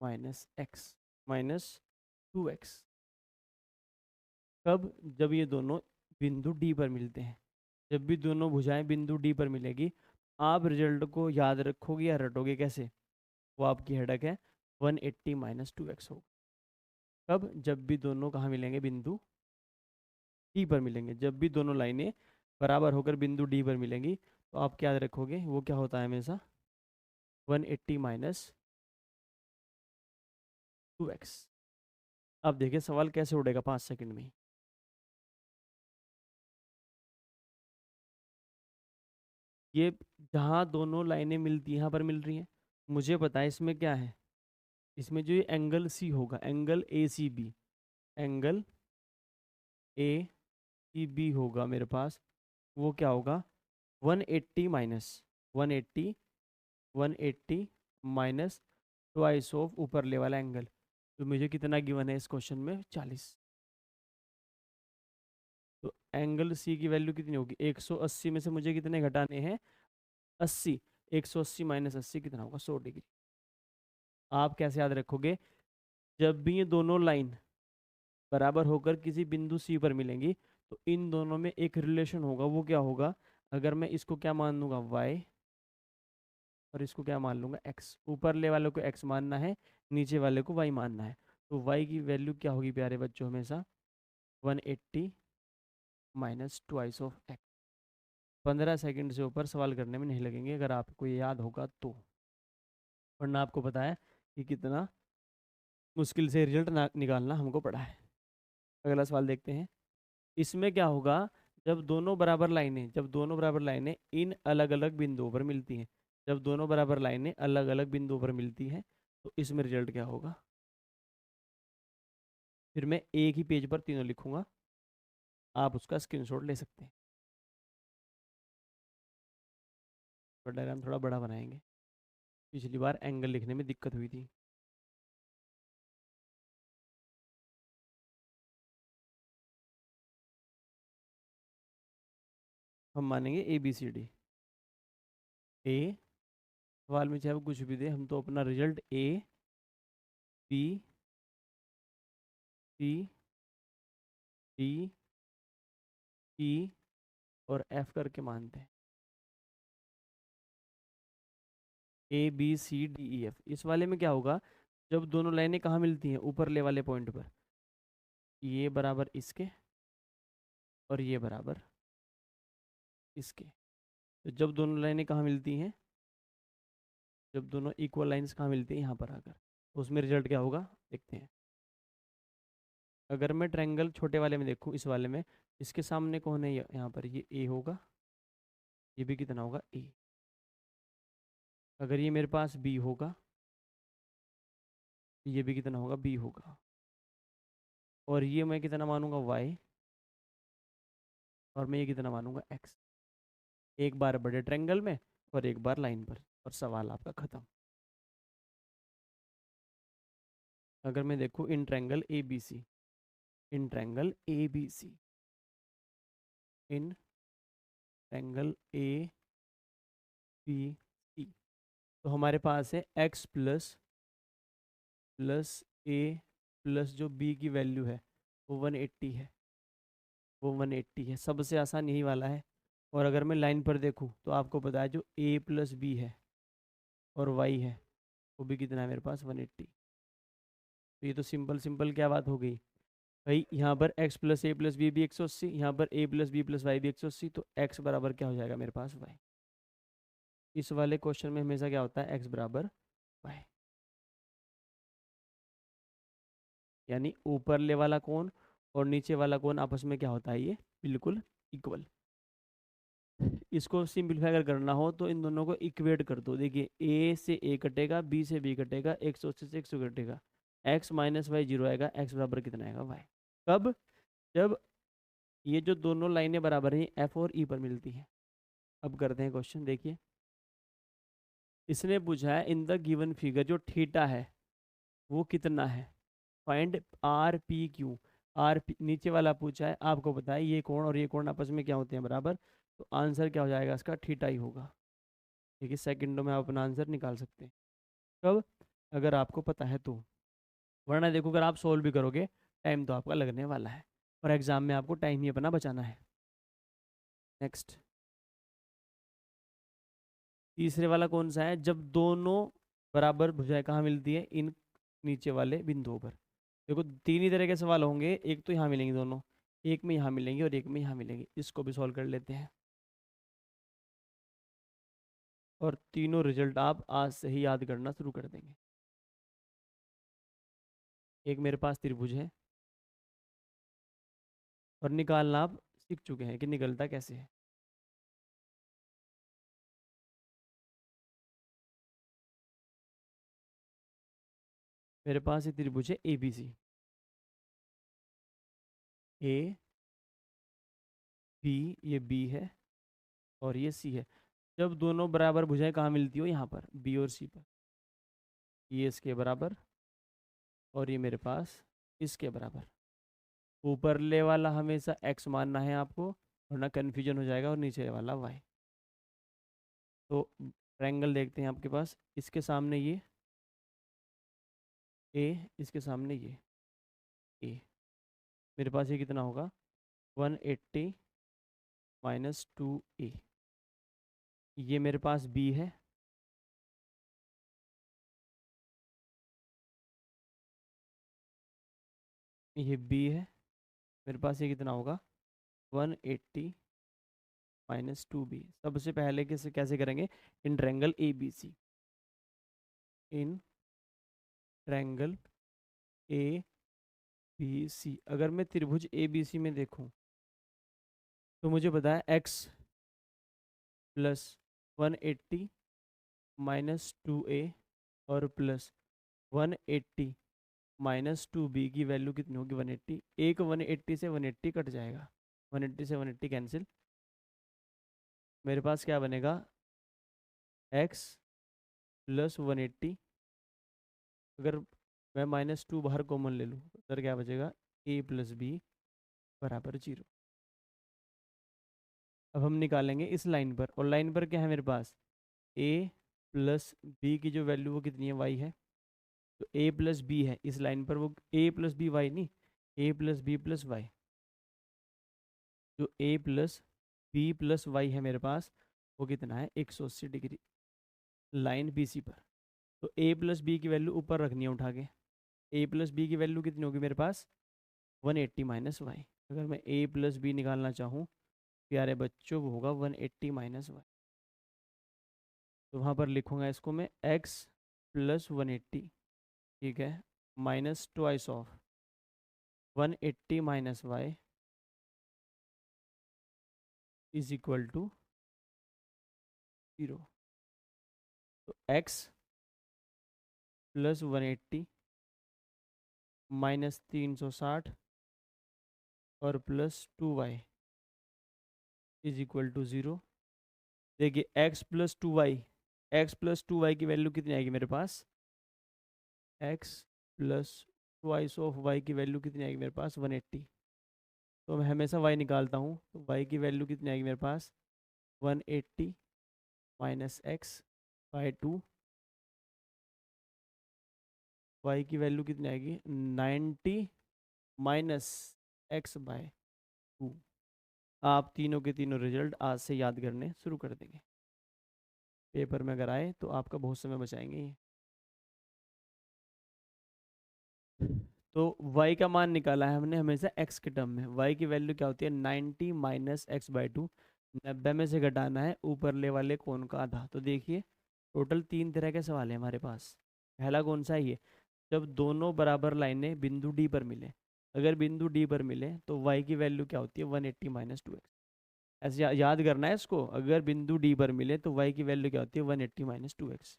माइनस x माइनस 2x। कब? जब ये दोनों बिंदु D पर मिलते हैं। जब भी दोनों भुजाएं बिंदु D पर मिलेगी, आप रिजल्ट को याद रखोगे या रटोगे कैसे? वो आपकी हेडक है 180 माइनस 2x होगा। कब? जब भी दोनों कहाँ मिलेंगे? बिंदु D पर मिलेंगे। जब भी दोनों लाइनें बराबर होकर बिंदु D पर मिलेंगी तो आप क्या याद रखोगे? वो क्या होता है हमेशा 180 माइनस 2x। अब देखिए सवाल कैसे उड़ेगा 5 सेकंड में। ये जहाँ दोनों लाइनें मिलती हैं यहाँ पर मिल रही हैं, मुझे पता है इसमें क्या है। इसमें जो ये एंगल सी होगा, angle A C B, angle A C B होगा मेरे पास, वो क्या होगा 180 माइनस 180 180 माइनस ट्वाइस ऑफ ऊपर ले वाला एंगल। तो मुझे कितना गिवन है इस क्वेश्चन में 40। तो एंगल सी की वैल्यू कितनी होगी 180 में से मुझे कितने घटाने हैं 80। 180 माइनस 80 कितना होगा 100 डिग्री। आप कैसे याद रखोगे? जब भी ये दोनों लाइन बराबर होकर किसी बिंदु सी पर मिलेंगी तो इन दोनों में एक रिलेशन होगा। वो क्या होगा? अगर मैं इसको क्या मान लूँगा y और इसको क्या मान लूँगा x, ऊपर ले वाले को x मानना है, नीचे वाले को y मानना है। तो y की वैल्यू क्या होगी प्यारे बच्चों हमेशा 180 minus twice of x। 15 second से ऊपर सवाल करने में नहीं लगेंगे अगर आपको ये याद होगा तो, वरना आपको पता है कि कितना मुश्किल से रिजल्ट निकालना हमको पड़ा है। अगला सवाल देखते हैं। इसमें क्या होगा? जब दोनों बराबर लाइनें इन अलग अलग बिंदुओं पर मिलती हैं, जब दोनों बराबर लाइनें अलग अलग बिंदुओं पर मिलती हैं तो इसमें रिजल्ट क्या होगा? फिर मैं एक ही पेज पर तीनों लिखूंगा, आप उसका स्क्रीनशॉट ले सकते हैं। और डायग्राम थोड़ा बड़ा बनाएंगे, पिछली बार एंगल लिखने में दिक्कत हुई थी। हम मानेंगे ए बी सी डी। ए, सवाल में चाहे वो कुछ भी दे, हम तो अपना result A B C D E और एफ करके मानते हैं। A B C D E F. इस वाले में क्या होगा? जब दोनों लाइनें कहाँ मिलती हैं? ऊपर ले वाले पॉइंट पर। ये बराबर इसके और ये बराबर इसके। तो जब दोनों लाइनें कहाँ मिलती हैं? जब दोनों इक्वल लाइंस कहाँ मिलती हैं? यहाँ पर आकर। तो उसमें रिजल्ट क्या होगा देखते हैं। अगर मैं ट्रायंगल छोटे वाले में देखूँ, इस वाले में, इसके सामने कौन है? यहाँ पर ये ए होगा, ये भी कितना होगा ए। अगर ये मेरे पास बी होगा, ये भी कितना होगा बी होगा। और ये मैं कितना मानूंगा वाई, और मैं ये कितना मानूंगा एक्स। एक बार बड़े ट्रायंगल में और एक बार लाइन पर, और सवाल आपका खत्म। अगर मैं देखूँ in triangle A B C, in triangle A B C, in triangle A B C, तो हमारे पास है X plus plus A plus जो बी की वैल्यू है वो 180 है, वो 180 है। सबसे आसान यही वाला है। और अगर मैं लाइन पर देखूँ तो आपको पता है जो ए प्लस बी है और वाई है वो भी कितना है मेरे पास 180। तो ये तो सिंपल सिंपल क्या बात हो गई, भाई यहाँ पर x plus A plus B भी 180, यहाँ पर a plus B plus Y भी 180, तो x बराबर क्या हो जाएगा मेरे पास y। इस वाले क्वेश्चन में हमेशा क्या होता है, x बराबर y। यानी ऊपरले वाला कोण और नीचे वाला कोण आपस में क्या होता है, ये बिल्कुल इक्वल। इसको सिंपलीफाई अगर करना हो तो इन दोनों को इक्वेट कर दो। देखिए a से a कटेगा, b से b कटेगा, 180 से 100 कटेगा, x माइनस वाई जीरो आएगा, x बराबर कितना आएगा y। कब? जब ये जो दोनों लाइनें बराबर हैं f और e पर मिलती हैं। अब करते हैं क्वेश्चन, देखिए इसने पूछा है इन द गिवन फिगर जो थीटा है वो कितना है, find R P Q. R P नीचे वाला पूछा है, आपको पता है ये कोण और ये कोण आपस में क्या होते हैं, बराबर। तो आंसर क्या हो जाएगा इसका, थीटा ही होगा। ठीक है, सेकंडों में आप अपना आंसर निकाल सकते हैं। कब? अगर आपको पता है तो। वरना देखो अगर आप सोल्व भी करोगे टाइम तो आपका लगने वाला है, और एग्जाम में आपको टाइम ही अपना बचाना है। नेक्स्ट, तीसरे वाला कौन सा है, जब दोनों बराबर भुजाएं कहाँ मिलती है, इन नीचे वाले बिंदुओं पर। देखो तीन ही तरह के सवाल होंगे, एक तो यहाँ मिलेंगे दोनों, एक में यहाँ मिलेंगे और एक में यहाँ मिलेंगे। इसको भी सॉल्व कर लेते हैं, और तीनों रिजल्ट आप आज से ही याद करना शुरू कर देंगे। एक मेरे पास त्रिभुज है, और निकालना आप सीख चुके हैं कि निकलता कैसे है। मेरे पास ये त्रिभुज है A B C. A B, ये बी है और ये सी है। जब दोनों बराबर भुजाएं कहाँ मिलती हो, यहाँ पर बी और सी पर। ये इसके बराबर और ये मेरे पास इसके बराबर। ऊपरले वाला हमेशा x मानना है आपको, वरना कन्फ्यूजन हो जाएगा, और नीचे वाला y। तो ट्रायंगल देखते हैं आपके पास, इसके सामने ये a, इसके सामने ये a। मेरे पास ये कितना होगा, 180 माइनस 2a। ये मेरे पास b है, ये b है। मेरे पास ये कितना होगा, 180 माइनस 2b। सबसे पहले कैसे कैसे करेंगे, in triangle A B C. In triangle A B C, अगर मैं त्रिभुज ए बी सी में देखूं तो मुझे पता है x प्लस 180 माइनस 2a और प्लस 180 माइनस 2b की वैल्यू कितनी होगी, 180। एक 180 से 180 कट जाएगा, 180 से 180 कैंसिल। मेरे पास क्या बनेगा, x प्लस 180। अगर मैं माइनस 2 बाहर कॉमन ले लूँ तो क्या बचेगा, a प्लस बी बराबर 0। अब हम निकालेंगे इस लाइन पर, और लाइन पर क्या है मेरे पास, a प्लस बी की जो वैल्यू वो कितनी है, y है। तो a प्लस बी है इस लाइन पर, वो a प्लस बी वाई नहीं, a plus B plus Y. जो a plus B plus Y है मेरे पास, वो कितना है, 180 डिग्री लाइन बी सी पर। तो a प्लस बी की वैल्यू ऊपर रखनी है उठा के। a प्लस बी की वैल्यू कितनी होगी मेरे पास, 180 माइनस वाई। अगर मैं a प्लस बी निकालना चाहूँ प्यारे बच्चों, वो होगा 180 माइनस वाई। तो वहाँ पर लिखूँगा इसको मैं x प्लस 180, ठीक है, minus twice of 180 minus Y is equal to 0। तो x प्लस 180 माइनस 360 और plus 2y is equal to 0। देखिए x plus 2y, x plus 2y की वैल्यू कितनी आएगी मेरे पास, x plus twice of y की वैल्यू कितनी आएगी मेरे पास, 180। तो मैं हमेशा y निकालता हूँ, तो y की वैल्यू कितनी आएगी मेरे पास, 180 माइनस एक्स बाई 2। y की वैल्यू कितनी आएगी, 90 माइनस एक्स बाय 2। आप तीनों के तीनों रिजल्ट आज से याद करने शुरू कर देंगे, पेपर में अगर आए तो आपका बहुत समय बचाएंगे ये। तो y का मान निकाला है हमने हमेशा x के टर्म में। y की वैल्यू क्या होती है 90 माइनस एक्स बाई टू। 90 में से घटाना है ऊपरले वाले कोण का आधा। तो देखिए टोटल 3 तरह के सवाल हैं हमारे पास। पहला कौन सा है ये, जब दोनों बराबर लाइनें बिंदु डी पर मिले। अगर बिंदु डी पर मिले तो y की वैल्यू क्या होती है 180 माइनस टू एक्स। ऐसे याद करना है इसको, अगर बिंदु डी पर मिले तो y की वैल्यू क्या होती है 180 माइनस टू एक्स।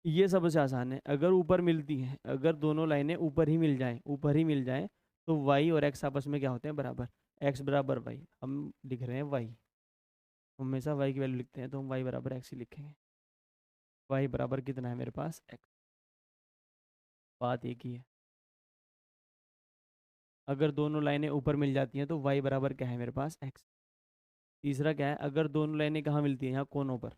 ये सबसे आसान है। अगर ऊपर मिलती हैं, अगर दोनों लाइनें ऊपर ही मिल जाएं, ऊपर ही मिल जाएं, तो y और x आपस में क्या होते हैं बराबर। x बराबर y, हम लिख रहे हैं y, हमेशा y की वैल्यू लिखते हैं तो हम y बराबर x ही लिखेंगे। y बराबर कितना है मेरे पास x। बात एक ही है। अगर दोनों लाइनें ऊपर मिल जाती हैं तो y बराबर क्या है मेरे पास x। तीसरा क्या है, अगर दोनों लाइनें कहाँ मिलती हैं, यहाँ कोनों पर,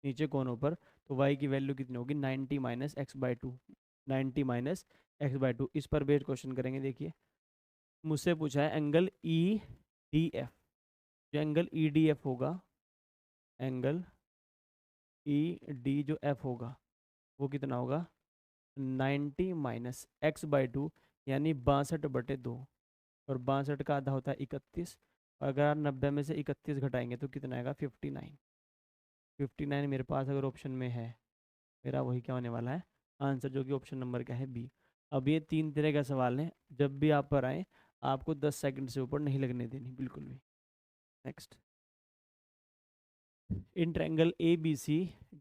नीचे कोनों पर, तो y की वैल्यू कितनी होगी 90 minus x by two. 90 minus x by two. इस पर बेस्ड क्वेश्चन करेंगे। देखिए मुझसे पूछा है एंगल ई डी एफ। जो एंगल ई डी एफ होगा, एंगल ई डी जो एफ होगा वो कितना होगा 90 माइनस एक्स बाई टू, यानी 62/2। और 62 का आधा होता है 31। और अगर आप 90 में से 31 घटाएंगे तो कितना आएगा 59। 59 मेरे पास अगर ऑप्शन में है, मेरा वही क्या होने वाला है आंसर, जो कि ऑप्शन नंबर क्या है बी। अब ये 3 तरह का सवाल है, जब भी आप पर आए आपको 10 सेकंड से ऊपर नहीं लगने देनी बिल्कुल भी। Next, in triangle A B C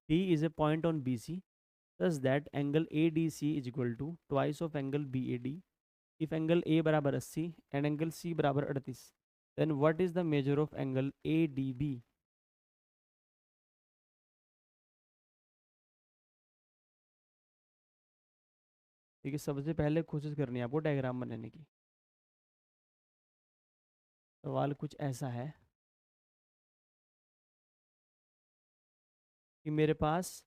D is a point on B C such that angle A D C is equal to twice of angle B A D. If angle A बराबर 80 and angle C बराबर 38, then what is the measure of angle A D B. ठीक है, सबसे पहले कोशिश करनी है आपको डायग्राम बनाने की। सवाल कुछ ऐसा है कि मेरे पास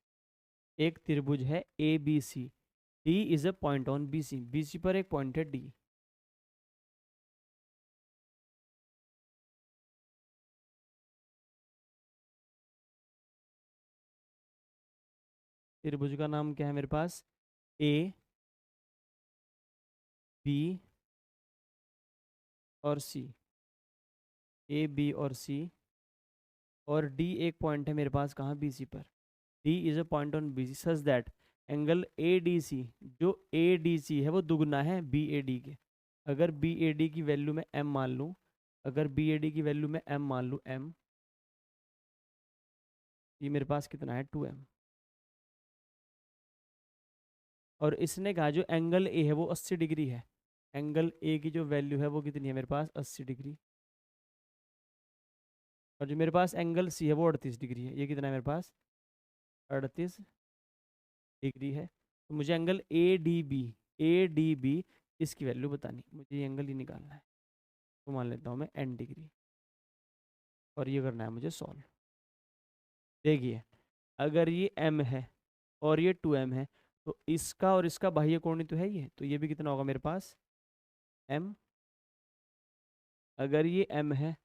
एक त्रिभुज है A B C, D is a point on B C, B C पर एक पॉइंट है डी। त्रिभुज का नाम क्या है मेरे पास ए बी और सी, ए बी और सी, और डी एक पॉइंट है मेरे पास कहाँ बी सी पर। D is a point on B C such that angle A D C, जो ए डी सी है वो दुगना है बी ए डी के। अगर बी ए डी की वैल्यू में एम मान लूँ, अगर बी ए डी की वैल्यू में एम मान लूँ एम, ये मेरे पास कितना है 2m। और इसने कहा जो एंगल ए है वो 80 डिग्री है। एंगल ए की जो वैल्यू है वो कितनी है मेरे पास 80 डिग्री। और जो मेरे पास एंगल सी है वो 38 डिग्री है। ये कितना है मेरे पास 38 डिग्री है। तो मुझे एंगल ए डी बी इसकी वैल्यू बतानी, मुझे ये एंगल ही निकालना है। तो मान लेता हूँ मैं n डिग्री, और ये करना है मुझे सॉल्व। देखिए अगर ये m है और ये 2m है, तो इसका और इसका बाह्य कोण तो है ये, तो ये भी कितना होगा मेरे पास m। अगर ये m है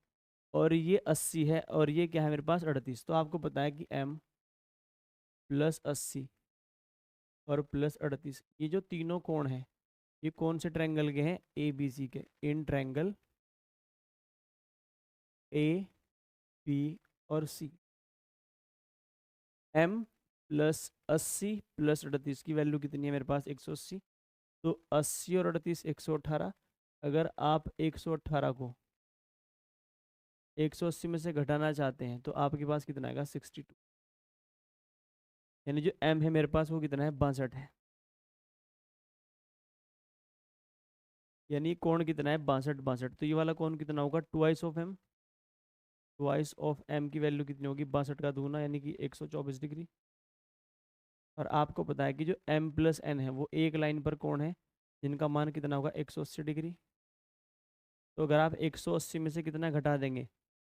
और ये 80 है और ये क्या है मेरे पास 38, तो आपको पता है कि m प्लस 80 और प्लस 38, ये जो तीनों कोण हैं ये कौन से ट्रायंगल के हैं ए बी सी के। इन ट्रायंगल ए बी और सी, m प्लस 80 प्लस 38 की वैल्यू कितनी है मेरे पास 180। तो 80 और 38 118। अगर आप 118 को 180 में से घटाना चाहते हैं तो आपके पास कितना आएगा 62। यानी जो m है मेरे पास वो कितना है 62 है। यानी कोण कितना है 62। तो ये वाला कोण कितना होगा twice of m। Twice of m की वैल्यू कितनी होगी 62 का दूना, यानी कि 124 डिग्री। और आपको पता है कि जो m प्लस n है वो एक लाइन पर कोण है जिनका मान कितना होगा 180 डिग्री। तो अगर आप 180 में से कितना घटा देंगे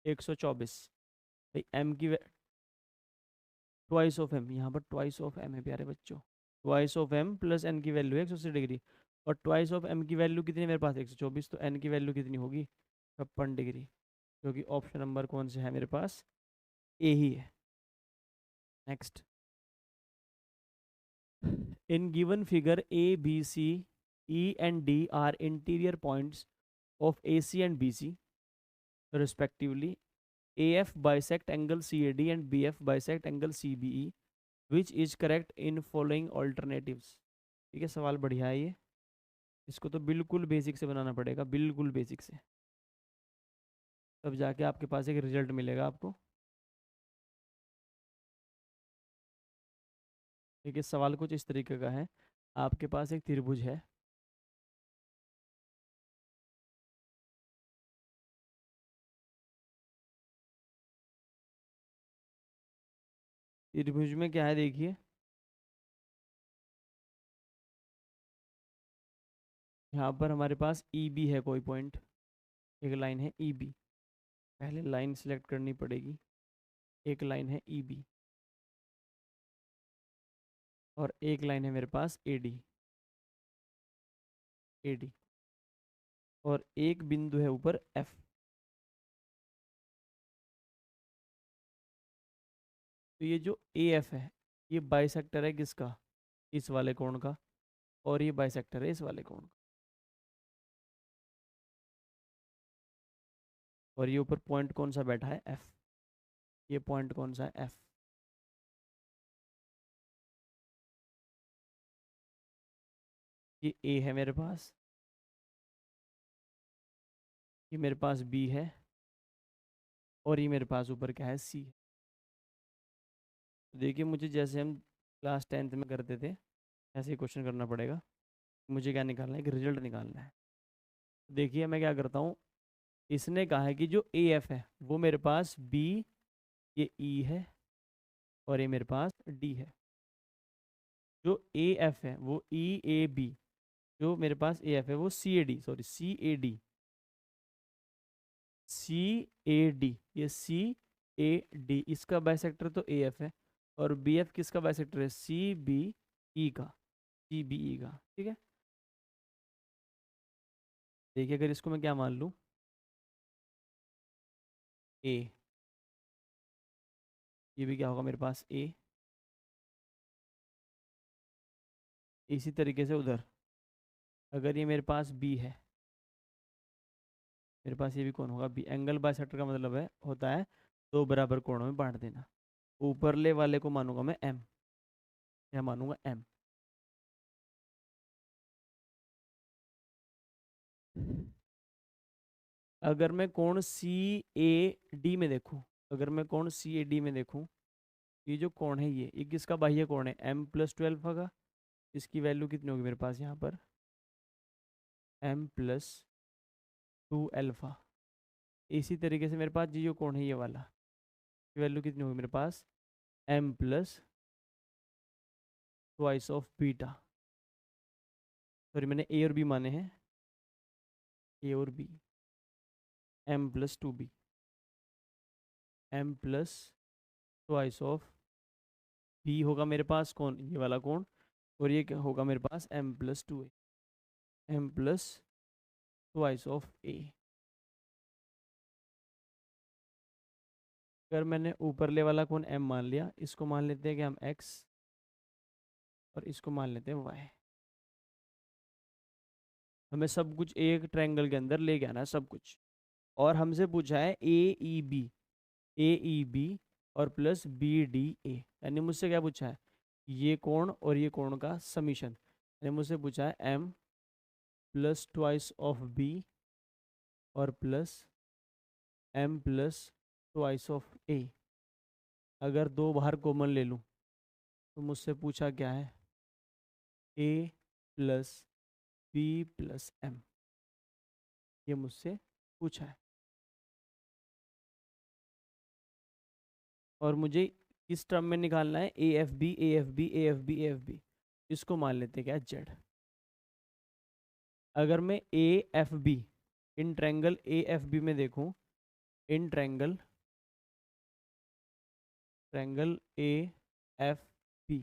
124, भाई m की ट्वाइस ऑफ m, यहाँ पर ट्वाइस ऑफ m है प्यारे बच्चों। Twice of m plus n की वैल्यू है 180 डिग्री, और ट्वाइस ऑफ m की वैल्यू कितनी है मेरे पास 124, तो n की वैल्यू कितनी होगी 56 डिग्री। क्योंकि ऑप्शन नंबर कौन से है मेरे पास ए ही है। Next, in given figure A B C E and D are interior points of AC and BC respectively. AF bisect angle CAD and BF bisect angle CBE. Which is correct in following alternatives? ठीक है, सवाल बढ़िया है ये। इसको तो बिल्कुल basic से बनाना पड़ेगा, बिल्कुल बेसिक से, तब जाके आपके पास एक रिजल्ट मिलेगा आपको। देखिए सवाल कुछ इस तरीके का है। आपके पास एक त्रिभुज है, त्रिभुज में क्या है देखिए, यहाँ पर हमारे पास ई बी है कोई पॉइंट, एक लाइन है ई बी। पहले लाइन सेलेक्ट करनी पड़ेगी। एक लाइन है ई बी और एक लाइन है मेरे पास ए डी, ए डी, और एक बिंदु है ऊपर एफ। तो ये जो ए एफ है, ये बाइसेक्टर है किसका? इस वाले कोण का। और ये बाइसेक्टर है इस वाले कोण का। और ये ऊपर पॉइंट कौन सा बैठा है? एफ। ये पॉइंट कौन सा है? एफ। ये ए है मेरे पास, ये मेरे पास बी है, और ये मेरे पास ऊपर क्या है? सी है। देखिए मुझे जैसे हम क्लास 10th में करते थे ऐसे ही क्वेश्चन करना पड़ेगा। मुझे क्या निकालना है? एक रिजल्ट निकालना है। देखिए मैं क्या करता हूँ, इसने कहा है कि जो ए एफ है वो मेरे पास बी, ये ई है, और ये मेरे पास डी है। जो ए एफ है वो ई ए बी, जो मेरे पास ए एफ है वो C A D, sorry C A D, C A D, ये सी ए डी, इसका बाइसेक्टर तो ए एफ है। और बी एफ किसका बाइसेक्टर है? सी बी ई का, सी बी ई का। ठीक है, देखिए अगर इसको मैं क्या मान लूँ, ए, ये भी क्या होगा मेरे पास? ए। इसी तरीके से उधर अगर ये मेरे पास बी है, मेरे पास ये भी कौन होगा? बी। एंगल बाइसेक्टर का मतलब है होता है दो बराबर कोणों में बांट देना। ऊपरले वाले को मानूंगा मैं एम, या मानूंगा एम। अगर मैं कोण सी ए डी में देखूं, अगर मैं कोण सी ए डी में देखूं, ये जो कोण है ये किसका बाह्य कोण है? एम प्लस 12 का। इसकी वैल्यू कितनी होगी मेरे पास यहाँ पर? M plus 2 alpha. इसी तरीके से मेरे पास ये जो कोण है ये वाला, वैल्यू कितनी होगी मेरे पास? M plus twice of beta. Sorry मैंने ए और बी माने हैं, ए और B. M plus 2 B, M plus twice of B होगा मेरे पास कौन? ये वाला कोण। और ये क्या होगा मेरे पास? M plus 2 A, M plus twice of A. अगर मैंने ऊपरले वाला कोण एम मान लिया, इसको मान लेते हैं कि हम एक्स, और इसको मान लेते हैं वाई। हमें सब कुछ एक ट्रायंगल के अंदर लेके आना है, सब कुछ। और हमसे पूछा है ए ई बी, ए ई बी और प्लस बी डी ए, यानी मुझसे क्या पूछा है? ये कोण और ये कोण का समीशन। यानी मुझसे पूछा है M plus twice of B और plus M plus twice of A. अगर दो बाहर कॉमन ले लूँ तो मुझसे पूछा क्या है? A plus B plus M, ये मुझसे पूछा है। और मुझे किस टर्म में निकालना है? A F B, A F B, A F B, A F B. इसको मान लेते क्या? जेड। अगर मैं A F B in triangle A F B में देखूं, in triangle triangle A F B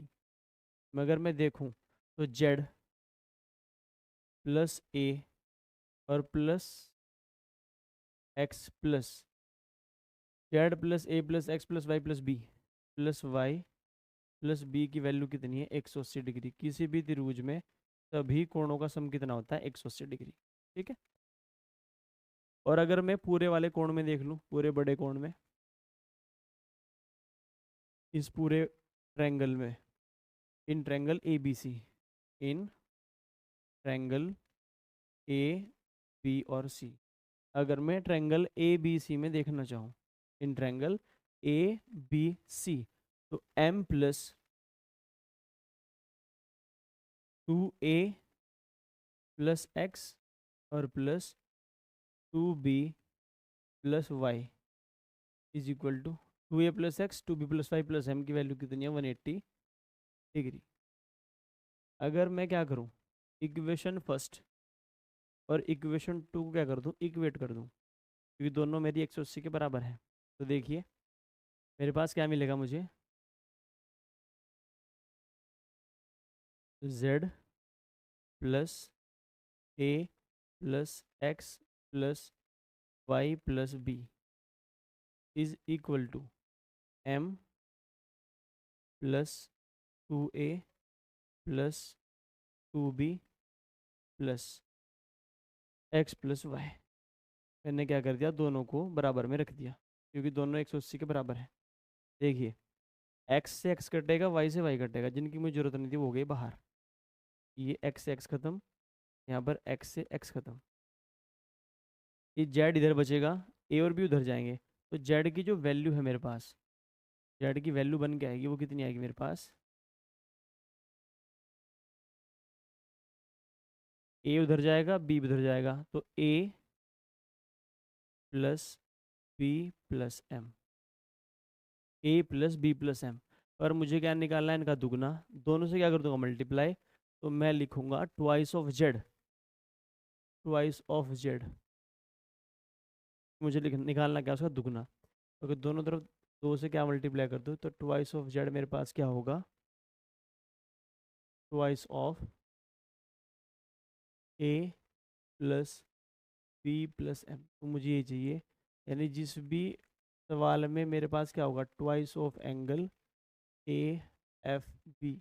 में अगर मैं देखूं तो जेड प्लस ए और plus X plus, Z plus A plus X plus Y plus B, plus Y plus B की value कितनी है? 180 डिग्री। किसी भी त्रिभुज में सभी कोणों का सम कितना होता है 180 डिग्री। ठीक है। और अगर मैं पूरे वाले कोण में देख लूँ, पूरे बड़े कोण में, इस पूरे ट्रायंगल में, in triangle A B C, in triangle A B और सी, अगर मैं ट्रायंगल ए बी सी में देखना चाहूँ, in triangle A B C, तो m plus 2a plus X और plus 2b plus Y is equal to 2a plus X, 2b plus Y plus m की value कितनी है 180 डिग्री। अगर मैं क्या करूँ, इक्वेशन फर्स्ट और इक्वेशन टू को क्या कर दूँ, इक्वेट कर दूँ, क्योंकि दोनों मेरी 180 के बराबर है। तो देखिए मेरे पास क्या मिलेगा मुझे, z plus a plus X plus Y plus B is equal to m plus 2a plus 2b plus X plus Y. मैंने क्या कर दिया, दोनों को बराबर में रख दिया, क्योंकि दोनों 180 के बराबर है। देखिए एक्स से एक्स कटेगा, वाई से वाई कटेगा, जिनकी मुझे जरूरत नहीं थी वो हो गई बाहर। ये एक्स से एक्स खत्म, यहाँ पर एक्स से एक्स खत्म, ये जेड इधर बचेगा, ए और बी उधर जाएंगे। तो जेड की जो वैल्यू है मेरे पास, जेड की वैल्यू बन के आएगी, वो कितनी आएगी मेरे पास, ए उधर जाएगा, बी उधर जाएगा, तो ए प्लस बी प्लस एम, ए प्लस बी प्लस एम। और मुझे क्या निकालना है, इनका दुगना, दोनों से क्या कर दूंगा मल्टीप्लाई, तो मैं लिखूंगा twice of Z, twice of Z, मुझे निकालना क्या उसका दुगना। तो अगर दोनों तरफ दो से क्या मल्टीप्लाई कर दूँ, तो ट्वाइस ऑफ जेड मेरे पास क्या होगा, twice of A plus B plus M, तो मुझे ये चाहिए। यानी जिस भी सवाल में मेरे पास क्या होगा, twice of angle A F B,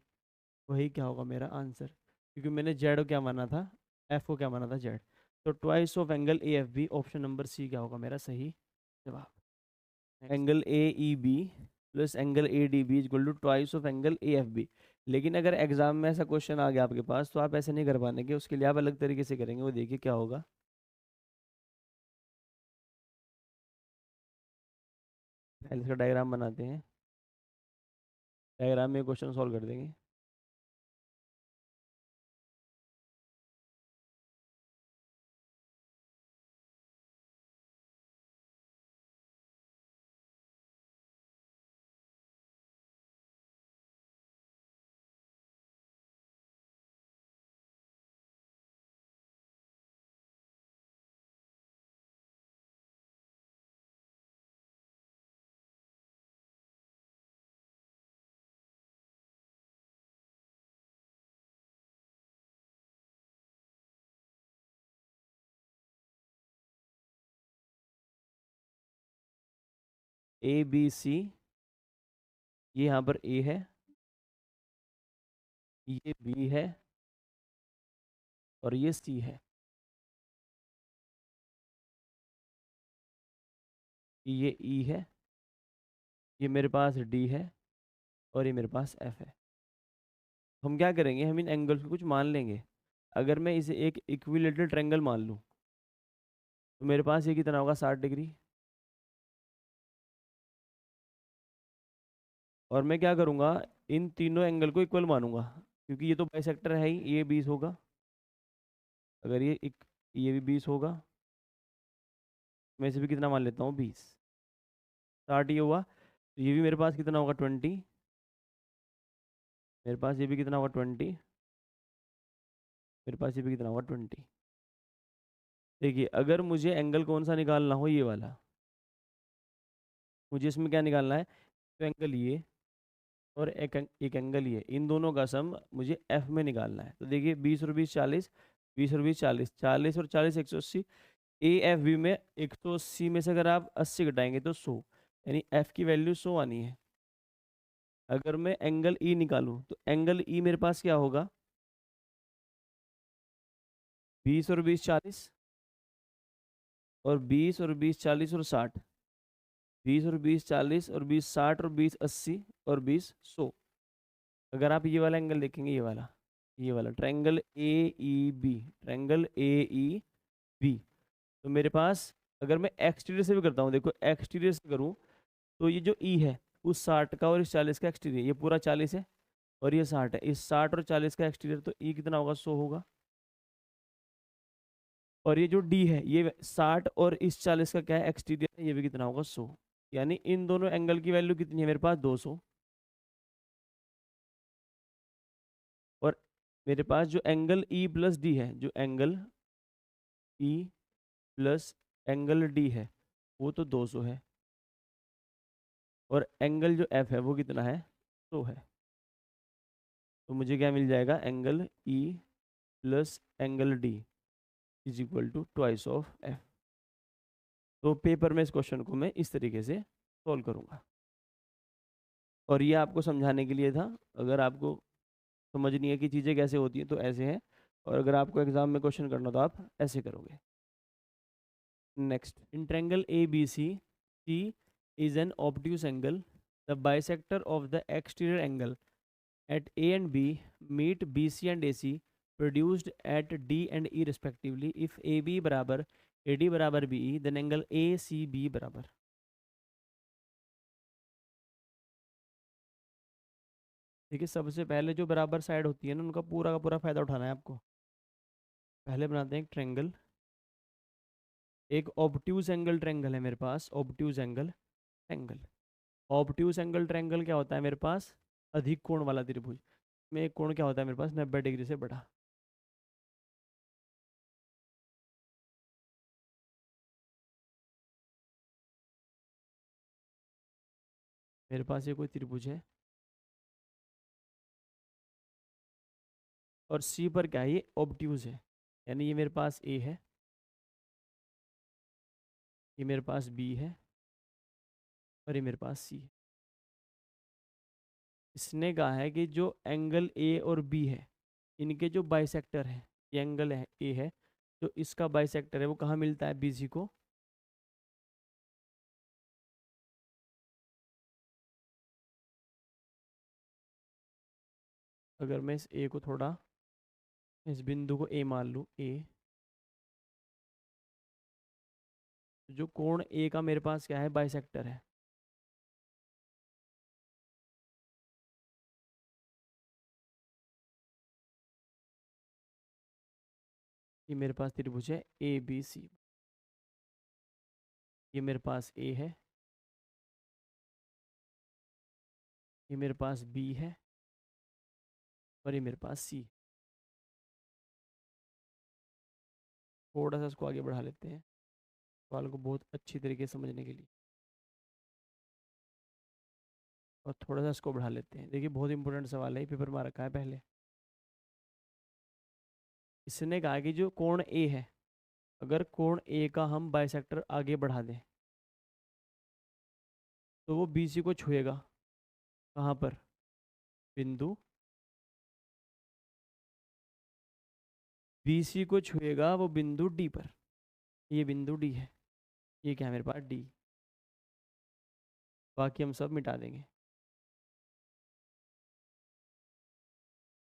वही क्या होगा मेरा आंसर, क्योंकि मैंने जेड को क्या माना था, एफ को क्या माना था, जेड। तो twice of angle A F B, option number C क्या होगा मेरा सही जवाब। Angle A E B plus angle A D B equal to twice of angle A F B. लेकिन अगर एग्जाम में ऐसा क्वेश्चन आ गया आपके पास, तो आप ऐसे नहीं कर पाएंगे, उसके लिए आप अलग तरीके से करेंगे, वो देखिए क्या होगा। पहले इसका डायग्राम बनाते हैं, डायग्राम में क्वेश्चन सॉल्व कर देंगे। ए बी सी, ये यहाँ पर ए है, ये बी है और ये सी है, ये ई है, ये मेरे पास डी है और ये मेरे पास एफ है। हम क्या करेंगे, हम इन एंगल्स को कुछ मान लेंगे। अगर मैं इसे एक इक्विलेटरल ट्रायंगल मान लूँ, तो मेरे पास ये कितना होगा 60 डिग्री। और मैं क्या करूँगा, इन तीनों एंगल को इक्वल मानूंगा, क्योंकि ये तो बाइसेक्टर है ही, ये 20 होगा, अगर ये भी 20 होगा, मैं इसे भी कितना मान लेता हूँ 20, 60 ये हुआ, तो ये भी मेरे पास कितना होगा 20, मेरे पास ये भी कितना होगा 20, मेरे पास ये भी कितना होगा 20। देखिए अगर मुझे एंगल कौन सा निकालना हो, ये वाला, मुझे इसमें क्या निकालना है, तो एंगल ये और एक एंगल ये, इन दोनों का सम मुझे एफ में निकालना है। तो देखिए 20 और 20 40, 20 और 20 40, 40 और 40 180, ए एफ बी में 180 में से अगर आप 80 घटाएंगे तो 100, यानी एफ की वैल्यू 100 आनी है। अगर मैं एंगल ई निकालूं, तो एंगल ई मेरे पास क्या होगा, 20 और 20 40, और 20 और 20 40 और 60, 20 और 20 40 और 20 60 और 20 80 और 20 100। अगर आप ये वाला एंगल देखेंगे, ये वाला triangle A E B, triangle A E B, तो मेरे पास अगर मैं एक्सटीरियर से भी करता हूँ, देखो एक्सटीरियर से करूँ, तो ये जो ई है उस 60 का और इस 40 का एक्सटीरियर, ये पूरा 40 है और ये 60 है, इस 60 और 40 का एक्सटीरियर, तो ई कितना होगा, 100 होगा। और ये जो डी है, ये 60 और इस 40 का क्या है, एक्सटीरियर है, ये भी कितना होगा, 100। यानी इन दोनों एंगल की वैल्यू कितनी है मेरे पास, 200। और मेरे पास जो एंगल ई प्लस डी है, जो angle E plus angle D है, वो तो 200 है। और एंगल जो एफ है वो कितना है, 100 है। तो मुझे क्या मिल जाएगा, angle E plus angle D is equal to twice of F. तो पेपर में इस क्वेश्चन को मैं इस तरीके से सॉल्व करूंगा, और ये आपको समझाने के लिए था। अगर आपको समझनी है कि चीज़ें कैसे होती हैं तो ऐसे हैं, और अगर आपको एग्जाम में क्वेश्चन करना तो आप ऐसे करोगे। Next, in triangle A B C, C is an obtuse angle, the bisector of the exterior angle at A and B meet BC and AC produced at D and E respectively. If AB बराबर AD बराबर BE, then angle ACB बराबर। देखिए, सबसे पहले जो बराबर side होती है ना, उनका पूरा का पूरा फायदा उठाना है आपको। पहले बनाते हैं एक ट्रेंगल, एक ऑब्ट्यूज एंगल ट्रेंगल है मेरे पास, obtuse angle triangle. Obtuse angle triangle क्या होता है मेरे पास, अधिक कोण वाला त्रिभुज में एक कोण क्या होता है मेरे पास, 90 डिग्री से बड़ा। मेरे पास ये कोई त्रिभुज है, और सी पर क्या है, ये ऑब्ट्यूज है, यानी ये मेरे पास ए है, ये मेरे पास बी है, और ये मेरे पास सी है। इसने कहा है कि जो एंगल ए और बी है, इनके जो बाइसेक्टर है, ये एंगल है ए है, जो इसका बाइसेक्टर है वो कहाँ मिलता है, बी सी को। अगर मैं इस ए को थोड़ा, इस बिंदु को ए मान लूँ, ए, जो कोण ए का मेरे पास क्या है, बाइसेक्टर है, ये मेरे पास त्रिभुज है ए बी सी। ये मेरे पास ए है, ये मेरे पास बी है, और ये मेरे पास सी। थोड़ा सा इसको आगे बढ़ा लेते हैं सवाल को बहुत अच्छी तरीके से समझने के लिए, और थोड़ा सा इसको बढ़ा लेते हैं। देखिए, बहुत इंपॉर्टेंट सवाल है, पेपर में आ रखा है पहले। इसने कहा कि जो कोण ए है, अगर कोण ए का हम बाइसेक्टर आगे बढ़ा दें, तो वो बी सी को छुएगा, कहाँ पर, बिंदु बी सी को छुएगा वो बिंदु डी पर। ये बिंदु डी है, ये क्या है मेरे पास, डी। बाकी हम सब मिटा देंगे,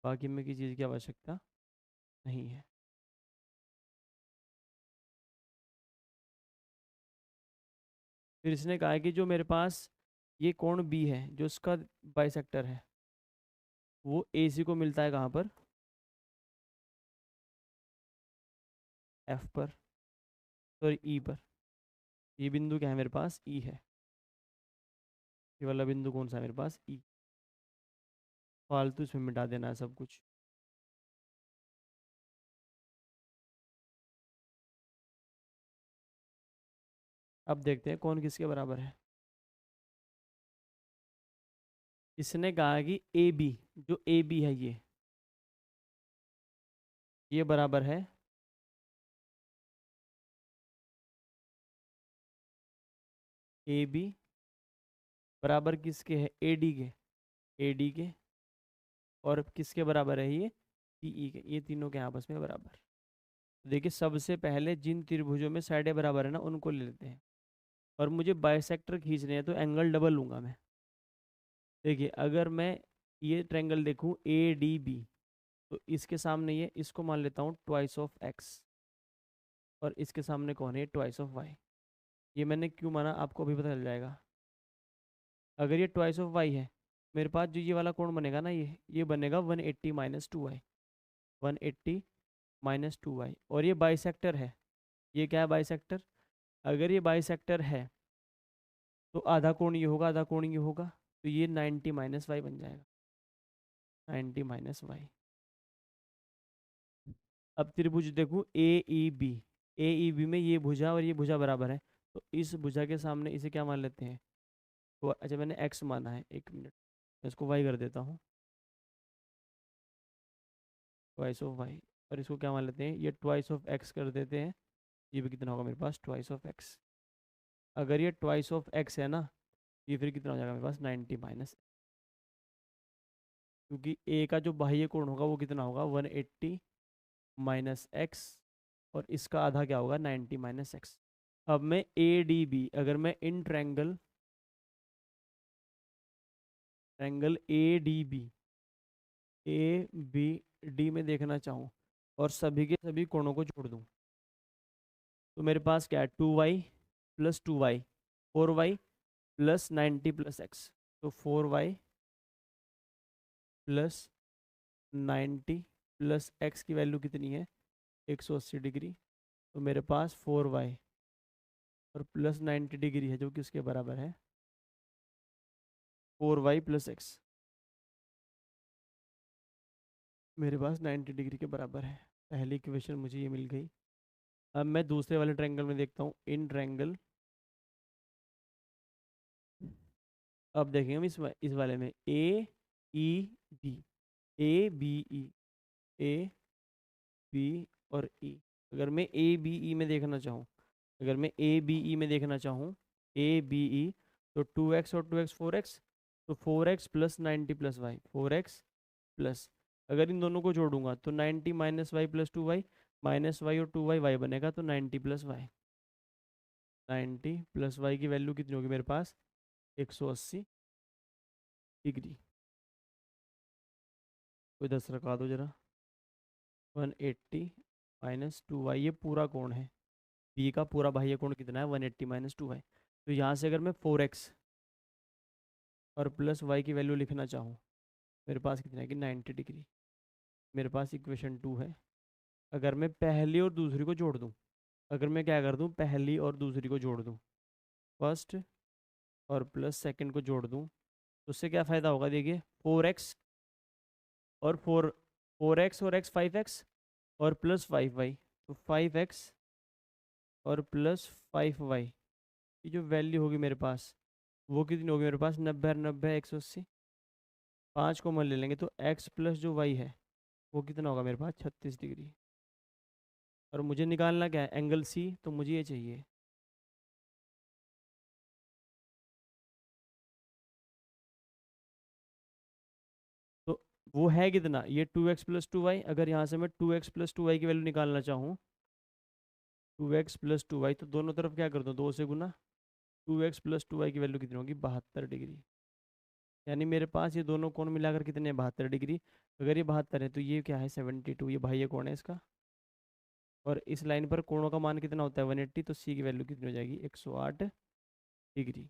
बाकी में किसी चीज़ की आवश्यकता नहीं है। फिर इसने कहा है कि जो मेरे पास ये कोण बी है, जो इसका बाइसेक्टर है, वो ए सी को मिलता है कहाँ पर, एफ पर, सॉरी ई पर। ये बिंदु क्या है मेरे पास, ई है। ये वाला बिंदु कौन सा है मेरे पास, ई। फालतू इसमें मिटा देना है सब कुछ। अब देखते हैं कौन किसके बराबर है। इसने कहा कि ए बी, जो ए बी है, ये बराबर है ए बी, बराबर किसके है, ए डी के, ए डी के, और किसके बराबर है ये, पी ई के, ये तीनों के आपस में बराबर। देखिए सबसे पहले जिन त्रिभुजों में साइडें बराबर है ना उनको ले लेते हैं, और मुझे बाइसेक्टर खींचने हैं तो एंगल डबल लूंगा मैं। देखिए अगर मैं ये ट्रायंगल देखूं ए डी बी, तो इसके सामने ये इसको मान लेता हूँ ट्वाइस ऑफ एक्स, और इसके सामने कौन है, ट्वाइस ऑफ वाई। ये मैंने क्यों माना आपको अभी पता चल जाएगा। अगर ये ट्वाइस ऑफ वाई है, मेरे पास जो ये वाला कोण बनेगा ना, ये बनेगा 180 minus two Y, 180 minus two Y, और ये बाइसेक्टर है। ये क्या है, बाइसेक्टर। अगर ये बाइसेक्टर है तो आधा कोण ये होगा, आधा कोण ये होगा, तो ये 90 माइनस वाई बन जाएगा, 90 माइनस वाई। अब त्रिभुज देखूं ए ई बी, ए ई बी में ये भुजा और ये भुजा बराबर है, तो इस भुजा के सामने इसे क्या मान लेते हैं, तो अच्छा मैंने एक्स माना है, एक मिनट मैं इसको वाई कर देता हूँ, ट्वाइस ऑफ वाई, और इसको क्या मान लेते हैं, ये ट्वाइस ऑफ एक्स कर देते हैं। ये भी कितना होगा मेरे पास, ट्वाइस ऑफ एक्स। अगर ये ट्वाइस ऑफ एक्स है ना, ये फिर कितना हो जाएगा मेरे पास, 90 माइनस, क्योंकि ए का जो बाह्य कोण होगा वो कितना होगा, 180 माइनस एक्स, और इसका आधा क्या होगा, 90 माइनस एक्स। अब मैं ए डी बी, अगर मैं in triangle triangle A B D में देखना चाहूँ और सभी के सभी कोणों को जोड़ दूँ, तो मेरे पास क्या है, 2y + 2y, 4y + 90 + x, तो 4y + 90 + x की वैल्यू कितनी है, 180 डिग्री। तो मेरे पास 4y और प्लस 90 डिग्री है जो कि उसके बराबर है 4y + x, मेरे पास 90 डिग्री के बराबर है। पहली इक्वेशन मुझे ये मिल गई। अब मैं दूसरे वाले ट्रायंगल में देखता हूँ, इन ट्रायंगल, अब देखेंगे हम इस वाले में A E B, A B E, A B और ई। अगर मैं ए बी ई में देखना चाहूँ, अगर मैं ए बी ई में देखना चाहूँ, ए बी ई, तो 2x और 2x 4x, तो 4x + 90 + y, 4x प्लस, अगर इन दोनों को जोड़ूंगा तो 90 minus Y + 2y, minus Y और 2y वाई बनेगा, तो 90 + y, 90 + y की वैल्यू कितनी होगी मेरे पास, 180 डिग्री। कोई 10 रखा दो जरा, 180 माइनस 2y, ये पूरा कोण है, बी का पूरा बाह्य कोण कितना है, 180 माइनस 2y। तो यहाँ से अगर मैं 4x और प्लस y की वैल्यू लिखना चाहूँ, मेरे पास कितना है कि 90 डिग्री। मेरे पास इक्वेशन 2 है। अगर मैं पहली और दूसरी को जोड़ दूँ, अगर मैं क्या कर दूँ, पहली और दूसरी को जोड़ दूँ, फर्स्ट और प्लस सेकंड को जोड़ दूँ, तो उससे क्या फ़ायदा होगा, देखिए 4x और 4x और x 5x और प्लस 5y, तो 5x और प्लस 5y, ये जो वैल्यू होगी मेरे पास वो कितनी होगी मेरे पास, 90 और 90 180, 5 को मन ले लेंगे तो x प्लस जो y है वो कितना होगा मेरे पास, 36 डिग्री। और मुझे निकालना क्या है, एंगल सी, तो मुझे ये चाहिए। तो वो है कितना, ये 2x + 2y, अगर यहाँ से मैं 2x + 2y की वैल्यू निकालना चाहूँ, 2x + 2y, तो दोनों तरफ क्या कर दो, 2 से गुना, 2x + 2y की वैल्यू कितनी होगी, 72 डिग्री। यानी मेरे पास ये दोनों कोण मिलाकर कितने हैं, 72 डिग्री। अगर ये 72 है तो ये क्या है, 72, ये बाह्य कोण है इसका। और इस लाइन पर कोणों का मान कितना होता है, 180, तो सी की वैल्यू कितनी हो जाएगी, 108 डिग्री।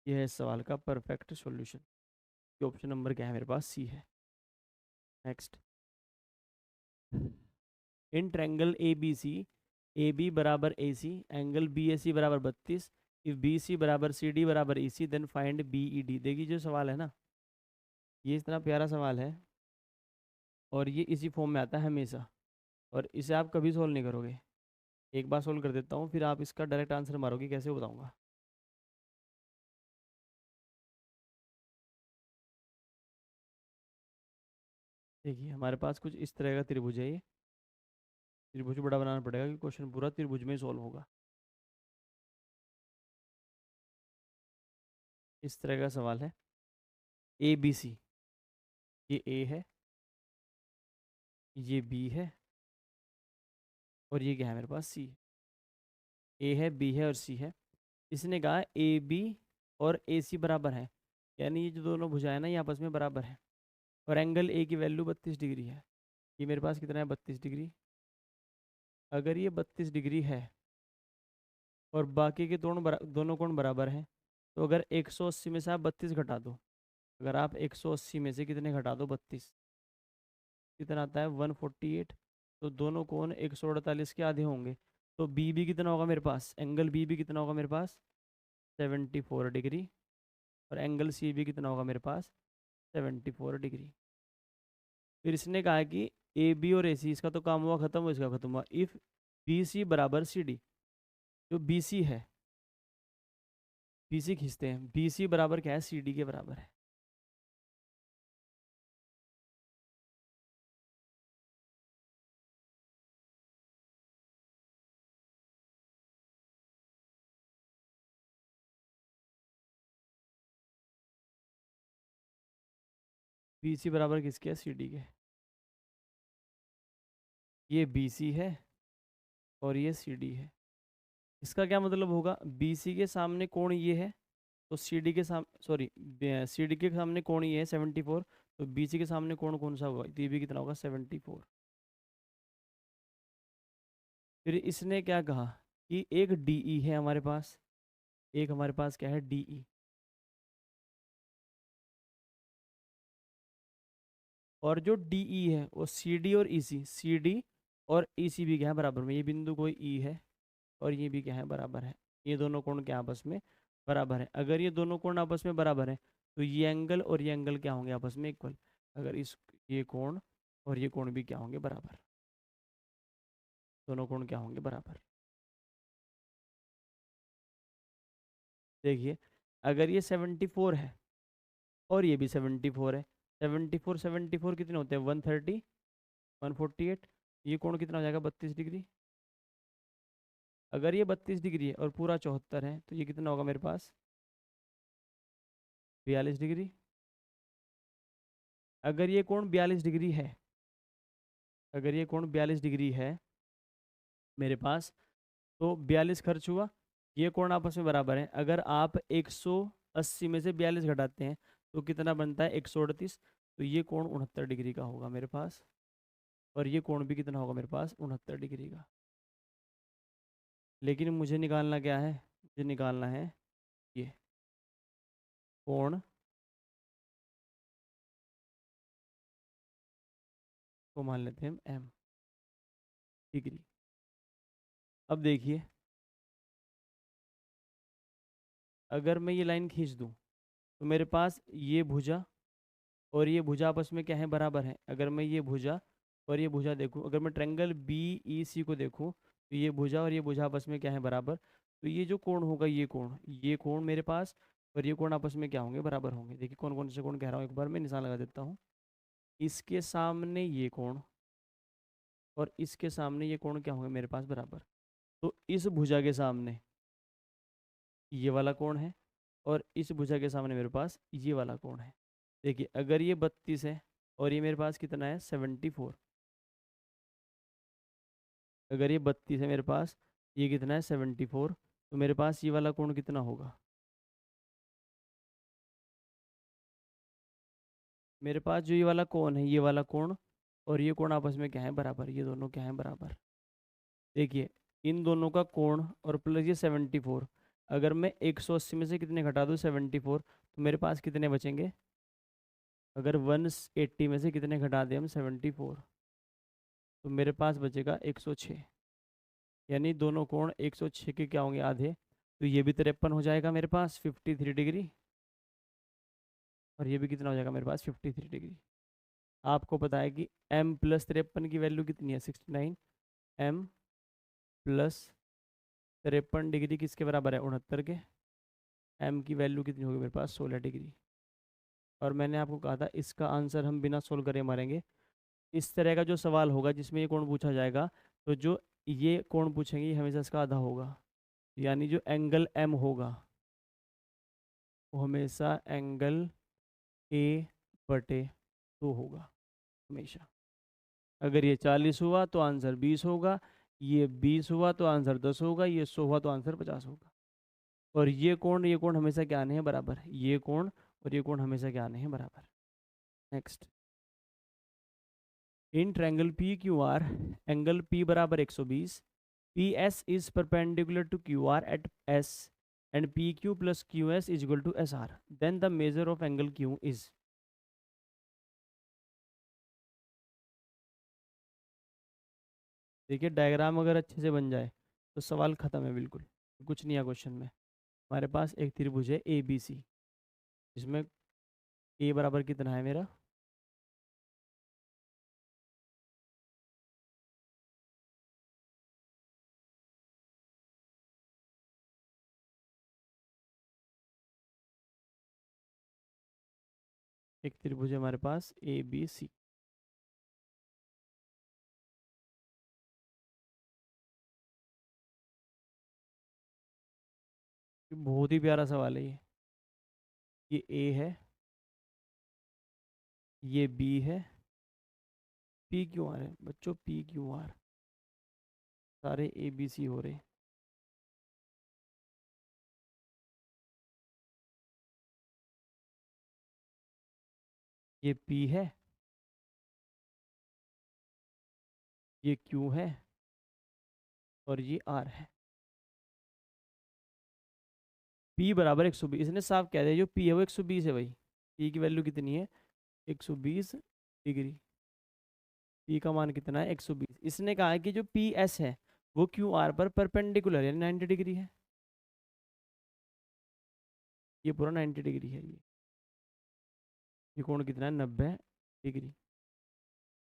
यह है इस सवाल का परफेक्ट सॉल्यूशन। ये ऑप्शन नंबर क्या है मेरे पास, सी है। Next, in triangle A B C, A B बराबर ए सी, एंगल बी ए सी बराबर 32, इफ बी सी बराबर सी डी बराबर E C, then find B E D. देखिए जो सवाल है ना, ये इतना प्यारा सवाल है और ये इसी फॉर्म में आता है हमेशा, और इसे आप कभी सोल्व नहीं करोगे। एक बार सोल्व कर देता हूँ, फिर आप इसका डायरेक्ट आंसर मारोगे, कैसे बताऊँगा। देखिए हमारे पास कुछ इस तरह का त्रिभुज है, ये त्रिभुज बड़ा बनाना पड़ेगा कि क्वेश्चन पूरा त्रिभुज में ही सोल्व होगा। इस तरह का सवाल है, ए बी सी, ये ए है, ये बी है, और ये क्या है मेरे पास, सी। ए है, बी है और सी है। इसने कहा ए बी और ए सी बराबर है, यानी ये जो दोनों भुजाएं ना ये आपस में बराबर है। और एंगल ए की वैल्यू 32 डिग्री है। ये मेरे पास कितना है, 32 डिग्री। अगर ये 32 डिग्री है और बाकी के दोनों कोण बराबर हैं, तो अगर 180 में से आप 32 घटा दो, अगर आप 180 में से कितने घटा दो, 32, कितना आता है, 148। तो दोनों कोण 148 के आधे होंगे। तो बी भी कितना होगा मेरे पास, एंगल बी भी कितना होगा मेरे पास, 74 डिग्री। और एंगल सी भी कितना होगा मेरे पास, 74 डिग्री। फिर इसने कहा है कि ए बी और ए सी, इसका तो काम हुआ खत्म, हुआ इसका खत्म हुआ। इफ़ बी सी बराबर सी डी, जो बी सी है, बी सी खींचते हैं, बी सी बराबर क्या है, सी डी के बराबर है। बी सी बराबर किसके है, सी डी के। ये बी सी है और ये सी डी है। इसका क्या मतलब होगा, बी सी के सामने कोण ये है, तो सी डी के सामने, सॉरी, सी डी के सामने कोण ये है 74, तो बी सी के सामने कोण कौन सा होगा, तो ये भी कितना होगा, 74। फिर इसने क्या कहा कि एक डी ई है हमारे पास, एक हमारे पास क्या है, डी ई। और जो डी ई है वो सी डी और ई सी, सी डी और ई सी भी क्या है, बराबर में। ये बिंदु कोई ई है और ये भी क्या है, बराबर है। ये दोनों कोण क्या आपस में बराबर है। अगर ये दोनों कोण आपस में बराबर है, तो ये एंगल और ये एंगल क्या होंगे, आपस में इक्वल। अगर इस ये कोण और ये कोण भी क्या होंगे, बराबर। दोनों कोण क्या होंगे, बराबर। देखिए, अगर ये 74 है और ये भी 74 है, 74 74 कितने होते हैं, 130, 148। ये कोण कितना हो जाएगा, 32 डिग्री। अगर ये 32 डिग्री है और पूरा 74 है, तो ये कितना होगा मेरे पास, 42 डिग्री। अगर ये कोण 42 डिग्री है, अगर ये कोण 42 डिग्री है मेरे पास, तो 42 खर्च हुआ, ये कोण आपस में बराबर है। अगर आप 180 में से 42 घटाते हैं, तो कितना बनता है, 138। तो ये कोण 69 डिग्री का होगा मेरे पास। और ये कोण भी कितना होगा मेरे पास, 69 डिग्री का। लेकिन मुझे निकालना क्या है, मुझे निकालना है ये कोण, को मान लेते हैं एम डिग्री। अब देखिए, अगर मैं ये लाइन खींच दूँ, तो मेरे पास ये भुजा और ये भुजा आपस में क्या है, बराबर है। अगर मैं ये भुजा और ये भुजा देखूँ, अगर मैं ट्रायंगल बी ई सी को देखूँ, तो ये भुजा और ये भुजा आपस में क्या है, बराबर। तो ये जो कोण होगा, ये कोण मेरे पास और ये कोण आपस में क्या होंगे, बराबर होंगे। देखिए कौन कौन से कोण कह रहा हूँ, एक बार मैं निशान लगा देता हूँ। इसके सामने ये कोण और इसके सामने ये कोण क्या होंगे मेरे पास, बराबर। तो इस भुजा के सामने ये वाला कोण है और इस भुजा के सामने मेरे पास ये वाला कोण है। देखिए, अगर ये 32 है और ये मेरे पास कितना है, 74। अगर ये 32 है मेरे पास, ये कितना है, 74। तो मेरे पास ये वाला कोण कितना होगा, मेरे पास जो ये वाला कोण है, ये वाला कोण और ये कोण आपस में क्या है, बराबर। ये दोनों क्या है, बराबर। देखिए, इन दोनों का कोण और प्लस ये 74, अगर मैं 180 में से कितने घटा दूँ, 74, तो मेरे पास कितने बचेंगे। अगर 180 में से कितने घटा दें हम, 74, तो मेरे पास बचेगा 106। यानी दोनों कोण 106 के क्या होंगे, आधे। तो ये भी 53 हो जाएगा मेरे पास, 53 डिग्री। और ये भी कितना हो जाएगा मेरे पास, 53 डिग्री। आपको पता है कि m प्लस 53 की वैल्यू कितनी है, 69। m प्लस 53 डिग्री किसके बराबर है, 69 के। m की वैल्यू कितनी होगी मेरे पास, 16 डिग्री। और मैंने आपको कहा था इसका आंसर हम बिना सोल्व करे मारेंगे। इस तरह का जो सवाल होगा जिसमें ये कोण पूछा जाएगा, तो जो ये कोण पूछेंगे ये हमेशा इसका आधा होगा। यानी जो एंगल m होगा वो हमेशा एंगल a/2 होगा, हमेशा। अगर ये 40 हुआ तो आंसर 20 होगा, ये 20 हुआ तो आंसर 10 होगा, ये 100 हुआ तो आंसर 50 होगा। और ये कोण हमेशा क्या आने हैं बराबर, ये कोण और ये कोण हमेशा क्या आने हैं बराबर। Next, in triangle P Q R angle P बराबर 120, P S is perpendicular to Q R at S and P Q plus Q S is equal to S R, then the measure of angle Q is. देखिए diagram अगर अच्छे से बन जाए तो सवाल खत्म है, बिल्कुल कुछ नहीं है क्वेश्चन में। हमारे पास एक त्रिभुज है ए बी सी, जिसमें ए बराबर कितना है मेरा, एक त्रिभुज है हमारे पास ए बी सी। बहुत ही प्यारा सवाल है ये ए है, ये बी है, पी क्यू आर है बच्चों, पी क्यू आर सारे ए बी सी हो रहे। ये पी है, ये क्यू है और ये आर है। पी बराबर 120, इसने साफ कह दिया जो पी है वो 120 है भाई। पी की वैल्यू कितनी है, 120 डिग्री। पी का मान कितना है 120। इसने कहा है कि जो पी एस है वो क्यू आर पर परपेंडिकुलर है, 90 डिग्री है। ये पूरा 90 डिग्री है। ये कोण कितना है 90 डिग्री।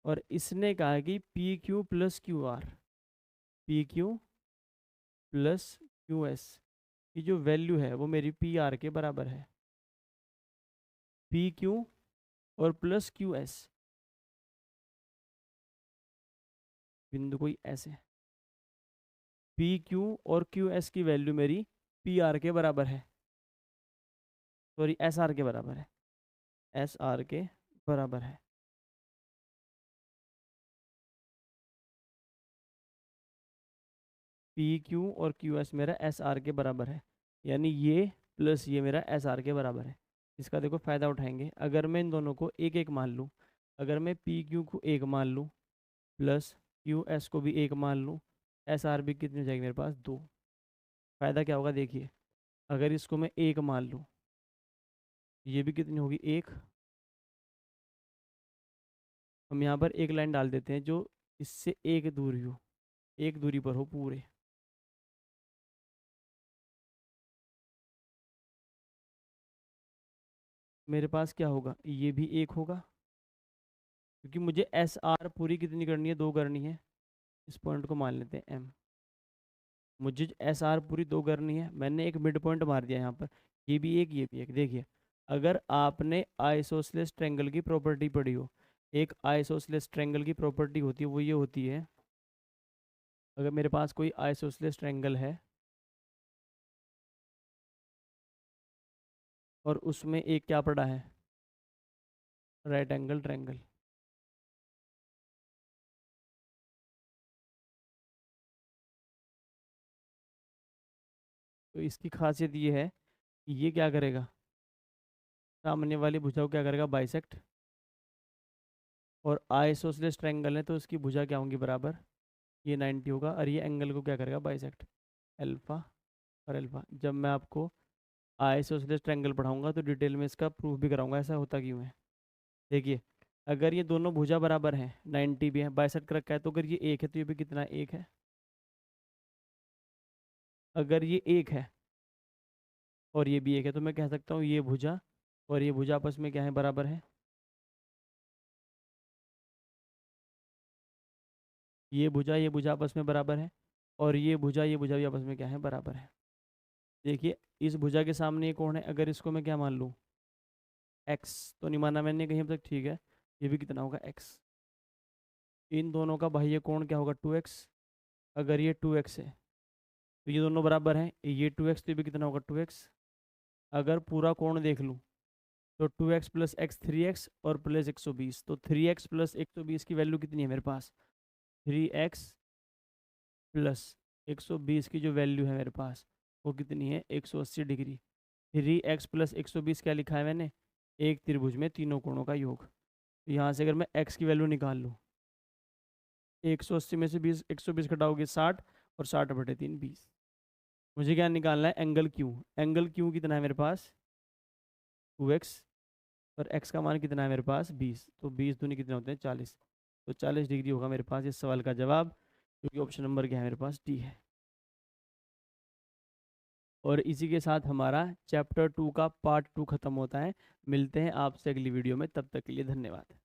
और इसने कहा है कि P Q plus Q R, P Q plus Q S की जो वैल्यू है वो मेरी पी आर के बराबर है। पी क्यू और प्लस क्यू एस, बिंदु कोई ऐसे, पी क्यू और क्यू एस की वैल्यू मेरी पी आर के बराबर है, सॉरी एस आर के बराबर है, एस आर के बराबर है। पी क्यू और क्यू एस मेरा एस आर के बराबर है, यानी ये प्लस ये मेरा एस आर के बराबर है। इसका देखो फ़ायदा उठाएंगे, अगर मैं इन दोनों को एक एक मान लूँ, अगर मैं पी क्यू को एक मान लूँ प्लस क्यू एस को भी एक मान लूँ, एस आर भी कितनी हो जाएगी मेरे पास 2। फ़ायदा क्या होगा देखिए, अगर इसको मैं एक मान लूँ, ये भी कितनी होगी 1। हम यहाँ पर एक लाइन डाल देते हैं जो इससे एक दूरी हो, एक दूरी पर हो पूरे। मेरे पास क्या होगा, ये भी एक होगा, क्योंकि मुझे एस आर पूरी कितनी करनी है, 2 करनी है। इस पॉइंट को मान लेते हैं एम। मुझे एस आर पूरी 2 करनी है, मैंने एक मिड पॉइंट मार दिया यहाँ पर, ये भी एक ये भी एक। देखिए अगर आपने आइसोसेलेस ट्रायंगल की प्रॉपर्टी पढ़ी हो, एक आइसोसेलेस ट्रायंगल की प्रॉपर्टी होती है वो ये होती है, अगर मेरे पास कोई आइसोसेलेस ट्रायंगल है और उसमें एक क्या पड़ा है, राइट एंगल ट्रायंगल, तो इसकी खासियत ये है कि ये क्या करेगा, सामने वाली भुजा को क्या करेगा, बाइसेक्ट। और आइसोसेलेस ट्रायंगल है तो उसकी भुजा क्या होंगी बराबर, ये 90 होगा, और ये एंगल को क्या करेगा, बाइसेक्ट। अल्फा और अल्फा। जब मैं आपको आइसोसेलेस ट्रायंगल पढ़ाऊंगा तो डिटेल में इसका प्रूफ भी कराऊंगा ऐसा होता क्यों है। देखिए अगर ये दोनों भुजा बराबर हैं, 90 भी है, बाइसेक्ट कर रखा है, तो अगर ये एक है तो ये भी कितना एक है। अगर ये एक है और ये भी एक है तो मैं कह सकता हूँ ये भुजा और ये भुजा आपस में क्या है, बराबर है। ये भुजा आपस में बराबर है, और ये भुजा भी आपस में क्या है, बराबर है। देखिए इस भुजा के सामने ये कौन है, अगर इसको मैं क्या मान लूँ, एक्स, तो नहीं माना मैंने कहीं अब तक, ठीक है। ये भी कितना होगा, एक्स। इन दोनों का बाह्य कोण क्या होगा, 2x। अगर ये 2x है तो ये दोनों बराबर हैं, ये 2x तो ये भी कितना होगा, 2x। अगर पूरा कोण देख लूँ तो 2x प्लस एक्स 3x और प्लस 120, तो 3x प्लस 120 की वैल्यू कितनी है मेरे पास, 3x प्लस 120 की जो वैल्यू है मेरे पास वो कितनी है 180 डिग्री। 3x प्लस 120 क्या लिखा है मैंने, एक त्रिभुज में तीनों कोणों का योग। तो यहाँ से अगर मैं x की वैल्यू निकाल लूँ, 180 में से 120 घटाओगे 60, और 60/3 20। मुझे क्या निकालना है, एंगल क्यू। एंगल क्यू कितना है मेरे पास 2x, और x का मान कितना है मेरे पास 20, तो 20 दूनी कितने होते हैं 40। तो 40 डिग्री होगा मेरे पास इस सवाल का जवाब, क्योंकि ऑप्शन नंबर क्या है मेरे पास डी है। और इसी के साथ हमारा चैप्टर 2 का पार्ट 2 खत्म होता है। मिलते हैं आपसे अगली वीडियो में, तब तक के लिए धन्यवाद।